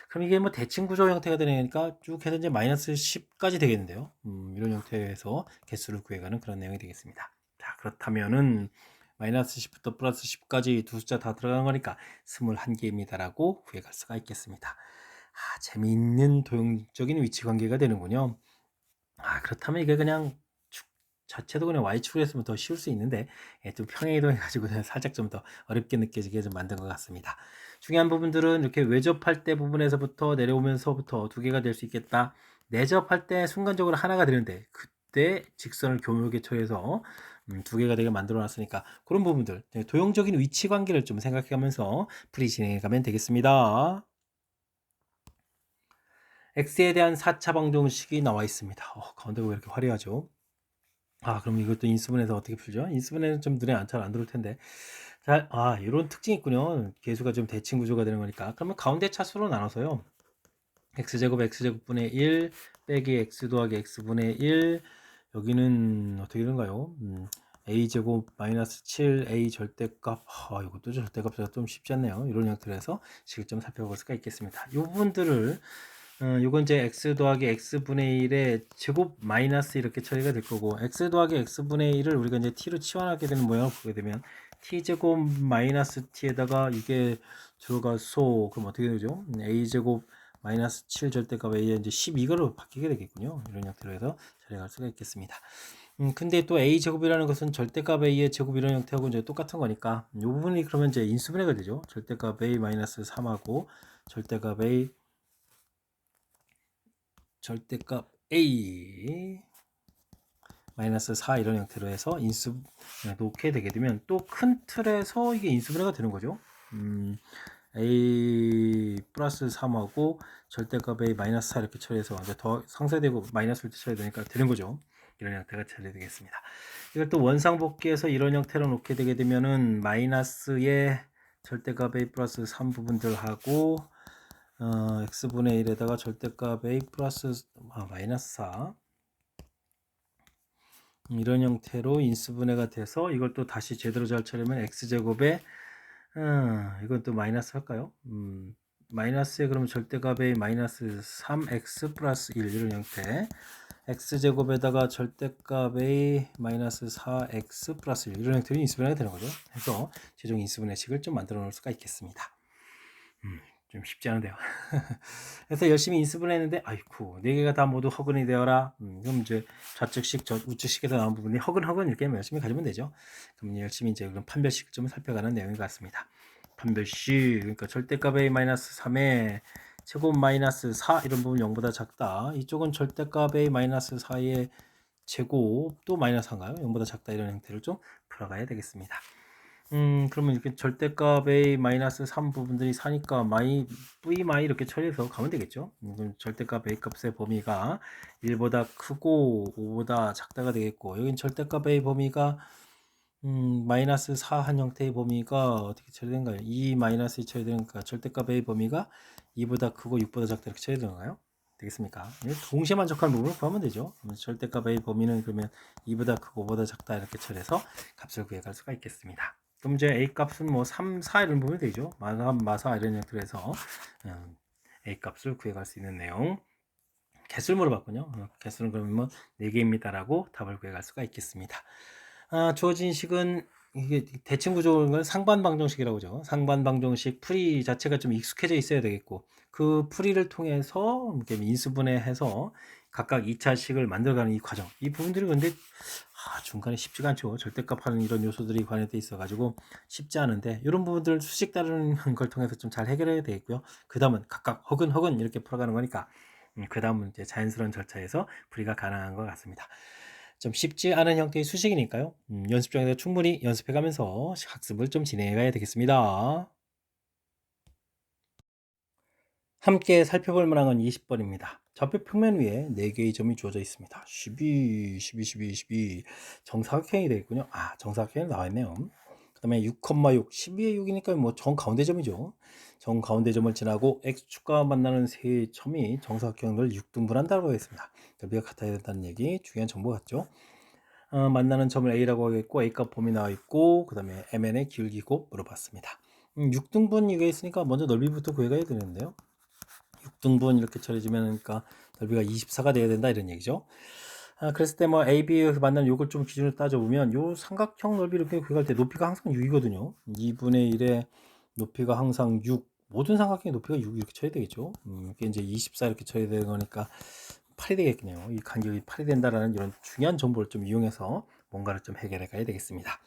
그럼 이게 뭐 대칭 구조 형태가 되니까 쭉 해서 이제 마이너스 10까지 되겠는데요. 이런 형태에서 개수를 구해가는 그런 내용이 되겠습니다. 자, 그렇다면은 마이너스 10부터 플러스 10까지 두 숫자 다 들어간 거니까 21개입니다라고 구해갈 수가 있겠습니다. 재미있는 도형적인 위치 관계가 되는군요. 그렇다면 이게 그냥 축 자체도 그냥 y축으로 했으면 더 쉬울 수 있는데, 좀 평행이동 해가지고 살짝 좀 더 어렵게 느껴지게 좀 만든 것 같습니다. 중요한 부분들은 이렇게 외접할 때 부분에서부터 내려오면서부터 두 개가 될 수 있겠다. 내접할 때 순간적으로 하나가 되는데, 그때 직선을 교묘하게 처리해서 두 개가 되게 만들어 놨으니까, 그런 부분들 도형적인 위치 관계를 좀 생각해 가면서 풀이 진행해 가면 되겠습니다. x에 대한 4차 방정식이 나와 있습니다. 가운데가 왜 이렇게 화려하죠? 그럼 이것도 인수분해서 어떻게 풀죠? 인수분해는 좀 눈에 잘 안 들어올 텐데. 자, 이런 특징이 있군요. 계수가 좀 대칭 구조가 되는 거니까. 그러면 가운데 차수로 나눠서요. x제곱 x제곱분의 1 빼기 x 더하기 x분의 1, 여기는 어떻게 되는가요? a제곱 마이너스 7 a 절대값. 이것도 절대값이 좀 쉽지 않네요. 이런 형태로 식을 좀 살펴볼 수가 있겠습니다. 이 부분들을 요건 이제 x 더하기 x분의 1의 제곱 마이너스 이렇게 처리가 될 거고, x 더하기 x분의 1을 우리가 이제 t로 치환하게 되는 모양을 보게 되면 t제곱 마이너스 t에다가 이게 들어가서, 그럼 어떻게 되죠? a제곱 마이너스 7 절대값 a에 이제 12가로 바뀌게 되겠군요. 이런 형태로 해서 처리할 수가 있겠습니다. 근데 또 a제곱이라는 것은 절대값 a의 제곱 이런 형태하고 이제 똑같은 거니까, 이 부분이 그러면 이제 인수분해가 되죠. 절대값 a 마이너스 3하고 절대값 a 절대값 a 마이너스 4 이런 형태로 해서 인수 놓게 되게 되면, 또 큰 틀에서 이게 인수분해가 되는 거죠. a 플러스 3하고 절대값 a 마이너스 4 이렇게 처리해서 이제 더 상쇄되고 마이너스를 처리되니까 되는 거죠. 이런 형태가 처리되겠습니다. 이걸 또 원상복귀해서 이런 형태로 놓게 되게 되면은 마이너스의 절대값 a 플러스 3 부분들하고 x분의 1에다가 절대값 a 플러스 마이너스 4 이런 형태로 인수분해가 돼서, 이걸 또 다시 제대로 잘 처리하면 x제곱에 이건 또 마이너스 할까요? 마이너스에 그러면 절대값 a 마이너스 3x 플러스 1 이런 형태, x제곱에다가 절대값 a 마이너스 4x 플러스 1 이런 형태로 인수분해가 되는 거죠. 그래서 최종 인수분해식을 좀 만들어 놓을 수가 있겠습니다. 좀 쉽지 않은데요. 그래서 열심히 인수분해했는데, 아이쿠, 네 개가 다 모두 허근이 되어라. 그럼 이제 좌측식, 우측식에서 나온 부분이 허근 이렇게 열심히 가지면 되죠. 그럼 열심히 이제 그런 판별식을 좀 살펴가는 내용인 것 같습니다. 판별식, 그러니까 절대값 a-3의 제곱 마이너스 4 이런 부분 0보다 작다. 이쪽은 절대값 a-4의 제곱도 마이너스 4인가요? 0보다 작다. 이런 형태를 좀 풀어가야 되겠습니다. 그러면 이렇게 절대값 a-3 부분들이 4니까 v 이렇게 처리해서 가면 되겠죠. 그럼 절대값 a 값의 범위가 1보다 크고 5보다 작다가 되겠고, 여긴 절대값 a 범위가 마이너스 4 한 형태의 범위가 어떻게 처리된가요? 2 마이너스 2 처리되니까 절대값 a 범위가 2보다 크고 6보다 작다 이렇게 처리되나요? 되겠습니까? 동시에 만족하는 부분을 구하면 되죠. 절대값 a 범위는 그러면 2보다 크고 5보다 작다 이렇게 처리해서 값을 구해갈 수가 있겠습니다. 그럼 이제 a 값은 뭐 3, 4 이런 부분이 되죠. 마사 이런 형태로 해서 a 값을 구해갈 수 있는 내용. 개수를 물어봤군요. 개수는 그러면 뭐 4개입니다라고 답을 구해갈 수가 있겠습니다. 주어진 식은 이게 대칭 구조인 건 상반 방정식이라고 하죠. 상반 방정식 풀이 자체가 좀 익숙해져 있어야 되겠고 그 풀이를 통해서 이렇게 인수분해해서 각각 2차식을 만들어가는 이 과정 이 부분들이 근데 중간에 쉽지가 않죠. 절대값하는 이런 요소들이 관여돼 있어 가지고 쉽지 않은데 이런 부분들을 수식 따르는 걸 통해서 좀 잘 해결해야 되겠고요. 그 다음은 각각 허근허근 이렇게 풀어가는 거니까 그 다음은 이제 자연스러운 절차에서 풀이가 가능한 것 같습니다. 좀 쉽지 않은 형태의 수식이니까요. 연습장에서 충분히 연습해가면서 학습을 좀 진행해 가야 되겠습니다. 함께 살펴볼 문항은 20번입니다. 좌표 평면 위에 4개의 점이 주어져 있습니다. 12, 12, 12, 12 정사각형이 되겠군요. 정사각형이 나와 있네요. 그 다음에 6,6 12의 6이니까 뭐 정가운데 점이죠. 정가운데 점을 지나고 x축과 만나는 세 점이 정사각형을 6등분한다고 했습니다. 넓이가 같아야 된다는 얘기 중요한 정보 같죠. 만나는 점을 A라고 하겠고 A값 범위 나와 있고 그 다음에 MN의 기울기 곱 물어봤습니다. 6등분 이게 있으니까 먼저 넓이부터 구해가야 되는데요. 6등분 이렇게 처리지면 그러니까 넓이가 24가 돼야 된다 이런 얘기죠. 그랬을 때 뭐 A, B 만나는 요걸 좀 기준으로 따져보면 요 삼각형 넓이 이렇게 구할 때 높이가 항상 6이거든요. 2분의 1의 높이가 항상 6 모든 삼각형의 높이가 6 이렇게 쳐야 되겠죠. 이게 이제 24 이렇게 쳐야 되는 거니까 8이 되겠네요. 이 간격이 8이 된다라는 이런 중요한 정보를 좀 이용해서 뭔가를 좀 해결해 가야 되겠습니다.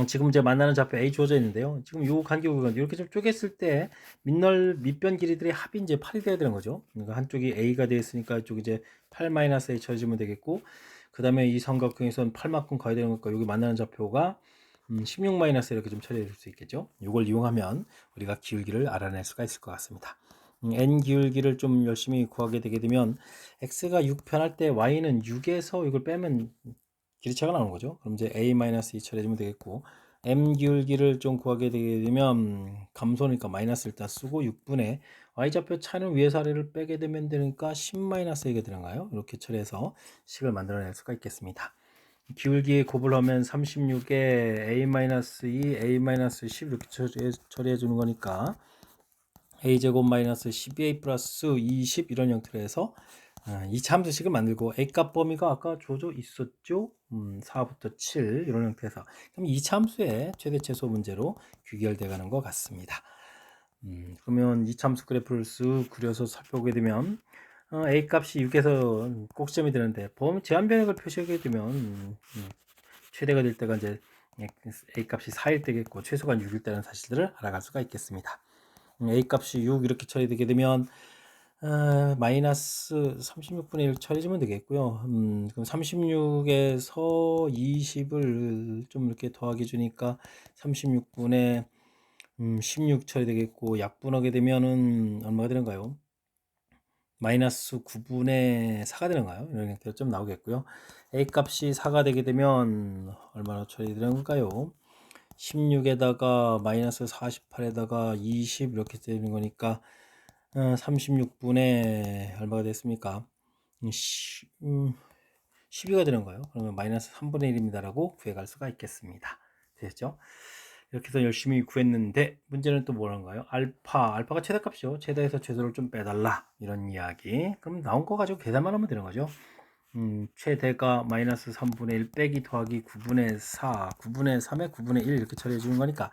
지금 이제 만나는 좌표 A 주어져 있는데요. 지금 요 간격은 이렇게 좀 쪼갰을 때 밑변 길이들의 합이 이제 8이 돼야 되는 거죠. 그러니까 한쪽이 A가 되어 있으니까 이쪽 이제 8-A 쳐주면 되겠고, 그 다음에 이 삼각형에선 8만큼 가야 되는 거니까 여기 만나는 좌표가 16 마이너스 이렇게 좀 처리해 줄 수 있겠죠. 이걸 이용하면 우리가 기울기를 알아낼 수가 있을 것 같습니다. n 기울기를 좀 열심히 구하게 되게 되면 x가 6 편할 때 y는 6에서 이걸 빼면 길이차가 나오는 거죠. 그럼 이제 a-2 처리해주면 되겠고 m 기울기를 좀 구하게 되게 되면 감소니까 마이너스 일단 쓰고 6분의 y좌표 차는 위에서 아래를 빼게 되면 되니까 10-이게 되는가요? 이렇게 처리해서 식을 만들어낼 수가 있겠습니다. 기울기 곱을 하면 36에 a-2, a-10 이렇게 처리해 주는 거니까 a제곱 마이너스 12a 플러스 20 이런 형태로 해서 2차 함수식을 만들고 a값 범위가 아까 주어져 있었죠. 4부터 7 이런 형태에서 그럼 2차 함수의 최대 최소 문제로 귀결돼 가는 것 같습니다. 그러면 2차 함수 그래프를 쓱 그려서 살펴보게 되면 a 값이 6에서 꼭지점이 되는데 제한 변액을 표시하게 되면 최대가 될 때가 이제 a 값이 4일 때겠고 최소가 6일 때라는 사실들을 알아갈 수가 있겠습니다. a 값이 6 이렇게 처리되게 되면 마이너스 36분의 1 처리해주면 되겠고요. 그럼 36에서 20을 좀 이렇게 더하게 주니까 36분의 16 처리되겠고 약분하게 되면은 얼마가 되는가요? 마이너스 9분의 4가 되는가요? 이런 형태로 좀 나오겠고요. a 값이 4가 되게 되면 얼마나 처리되는 걸까요? 16에다가 마이너스 48에다가 20 이렇게 되는 거니까 36분의 얼마가 됐습니까? 12가 되는 거예요. 그러면 마이너스 3분의 1입니다라고 구해갈 수가 있겠습니다. 됐죠? 이렇게 해서 열심히 구했는데 문제는 또 뭐란가요? 알파가 최대값이죠. 최대에서 최소를 좀 빼달라 이런 이야기. 그럼 나온 거 가지고 계산만 하면 되는 거죠. 최대가 마이너스 3분의 1 빼기 더하기 9분의 4, 9분의 3에 9분의 1 이렇게 처리해 주는 거니까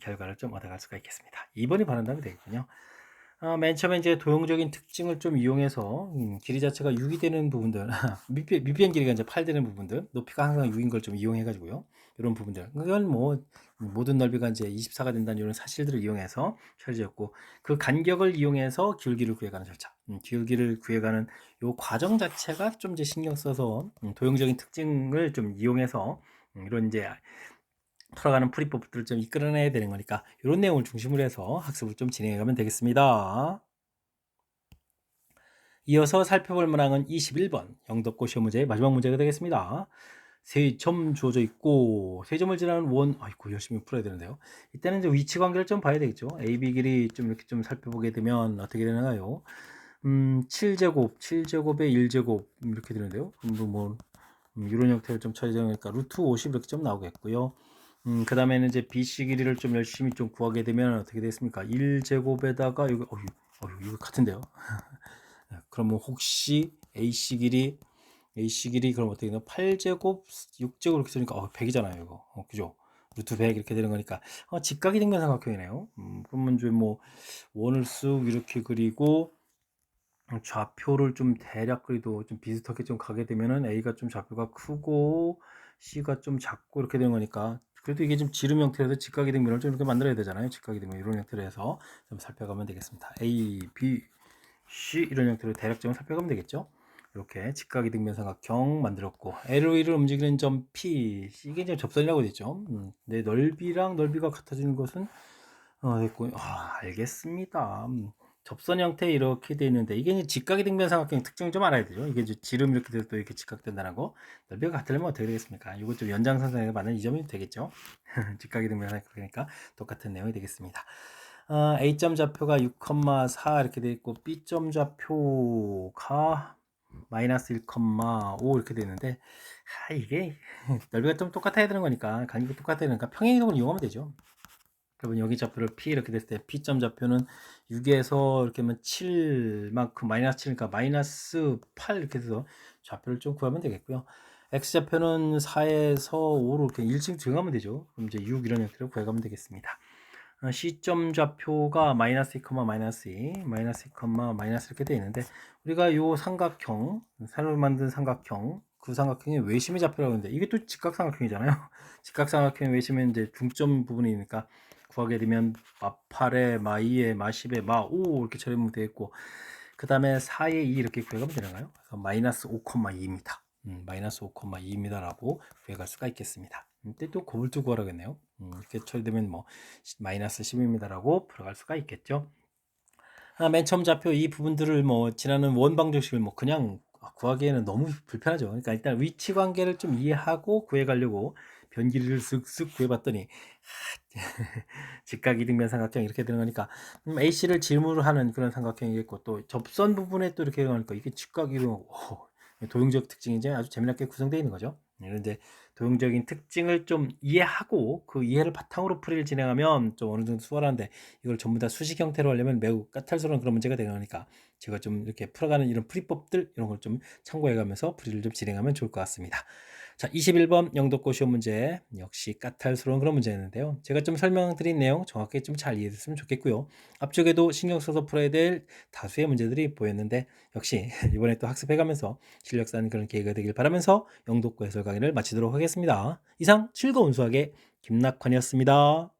결과를 좀 얻어갈 수가 있겠습니다. 2번이 바른다면 되겠군요. 맨 처음에 이제 도형적인 특징을 좀 이용해서 길이 자체가 6이 되는 부분들, 밑변 길이가 이제 8 되는 부분들, 높이가 항상 6인 걸 좀 이용해 가지고요. 이런 부분들. 그건 뭐 모든 넓이가 이제 24가 된다는 이런 사실들을 이용해서 처리되었고 그 간격을 이용해서 기울기를 구해가는 절차. 기울기를 구해가는 요 과정 자체가 좀 이제 신경 써서 도형적인 특징을 좀 이용해서 이런 이제 풀어가는 풀이법들을 좀 이끌어내야 되는 거니까 이런 내용을 중심으로 해서 학습을 좀 진행해 가면 되겠습니다. 이어서 살펴볼 문항은 21번 영덕고 시험 문제의 마지막 문제가 되겠습니다. 세 점 주어져 있고 세 점을 지나는 원 아이고 열심히 풀어야 되는데요. 이때는 이제 위치 관계를 좀 봐야 되겠죠. AB 길이 좀 이렇게 좀 살펴보게 되면 어떻게 되나요? 7제곱, 7제곱에 1제곱 이렇게 되는데요. 뭐 이런 형태를 좀 처리하니까 루트 50 이렇게 좀 나오겠고요. 그 다음에는 이제 BC 길이를 좀 열심히 좀 구하게 되면 어떻게 됐습니까? 1제곱에다가 이거 이거 같은데요. 그러면 혹시 AC 길이 AC 길이 그럼 어떻게 되나? 8제곱 6제곱 이렇게 쓰니까 100이잖아요 이거. 그죠? 루트 100 이렇게 되는 거니까 직각이 등변 삼각형이네요. 그러면 이제 뭐 원을 쓱 이렇게 그리고 좌표를 좀 대략 그리도 좀 비슷하게 좀 가게 되면은 A가 좀 좌표가 크고 C가 좀 작고 이렇게 되는 거니까 그래도 이게 좀 지름 형태라서 직각이 등변을 좀 이렇게 만들어야 되잖아요. 직각이 등변 이런 형태로 해서 좀 살펴가면 되겠습니다. A, B, C 이런 형태로 대략점을 살펴가면 되겠죠. 이렇게 직각이 등변 삼각형 만들었고 L로 1을 움직이는 점 P 이게 이제 접선이라고 되죠. 내 넓이랑 넓이가 같아지는 것은 됐고 알겠습니다. 접선 형태 이렇게 되어 있는데 이게 이제 직각이 등변 삼각형 특징을 좀 알아야 되죠. 이게 이제 지름 이렇게 돼서 또 이렇게 직각된다는 거 넓이가 같으려면 어떻게 되겠습니까? 이거 좀 연장선상에서 맞는 이 점이 되겠죠. 직각이 등변 삼각형이니까 똑같은 내용이 되겠습니다. A점 좌표가 6,4 이렇게 되어 있고 B점 좌표가 마이너스 1,5 이렇게 되는데 이게 넓이가 좀 똑같아야 되는 거니까 간격이 똑같아야 되니까 평행이동을 이용하면 되죠. 그러면 여기 좌표를 P 이렇게 됐을 때 P점 좌표는 6에서 이렇게 하면 7만큼 마이너스 7이니까 마이너스 8 이렇게 해서 좌표를 좀 구하면 되겠고요. X 좌표는 4에서 5로 이렇게 1층 증가하면 되죠. 그럼 이제 6 이런 형태로 구해가면 되겠습니다. C점 좌표가 마이너스 2, 마이너스 2, 마이너스 2, 마이너스 이렇게 되어 있는데 우리가 요 삼각형, 새로 만든 삼각형, 그 삼각형의 외심의 좌표라고 하는데 이게 또 직각삼각형이잖아요. 직각삼각형의 외심은 이제 중점 부분이니까 구하게 되면 마8에 마2에 마10에 마5 이렇게 처리하면 되겠고 그 다음에 4에 2 이렇게 구해가면 되나요? 그래서 마이너스 5,2입니다. 마이너스 5,2입니다 라고 구해갈 수가 있겠습니다. 이때 또 곱을 두 구하라겠네요. 이렇게 처리되면 뭐 마이너스 10입니다 라고 풀어갈 수가 있겠죠. 맨 처음 좌표 이 부분들을 뭐 지나는 원방정식을 뭐 그냥 구하기에는 너무 불편하죠. 그러니까 일단 위치 관계를 좀 이해하고 구해가려고 변기를 쓱쓱 구해봤더니 직각 이등변 삼각형 이렇게 되는 거니까 AC를 질문을 하는 그런 삼각형이겠고 또 접선 부분에 또 이렇게 되니까 이게 직각 이동 도형적 특징이 이제 아주 재미나게 구성되어 있는 거죠. 이런데 도형적인 특징을 좀 이해하고 그 이해를 바탕으로 풀이를 진행하면 좀 어느 정도 수월한데 이걸 전부 다 수식 형태로 하려면 매우 까탈스러운 그런 문제가 되니까 제가 좀 이렇게 풀어가는 이런 풀이법들 이런 걸 좀 참고해 가면서 풀이를 좀 진행하면 좋을 것 같습니다. 자, 21번 영도고 시험 문제 역시 까탈스러운 그런 문제였는데요. 제가 좀 설명드린 내용 정확하게 좀 잘 이해됐으면 좋겠고요. 앞쪽에도 신경 써서 풀어야 될 다수의 문제들이 보였는데 역시 이번에 또 학습해가면서 실력 쌓는 그런 기회가 되길 바라면서 영도고 해설 강의를 마치도록 하겠습니다. 이상 즐거운 수학의 김낙환이었습니다.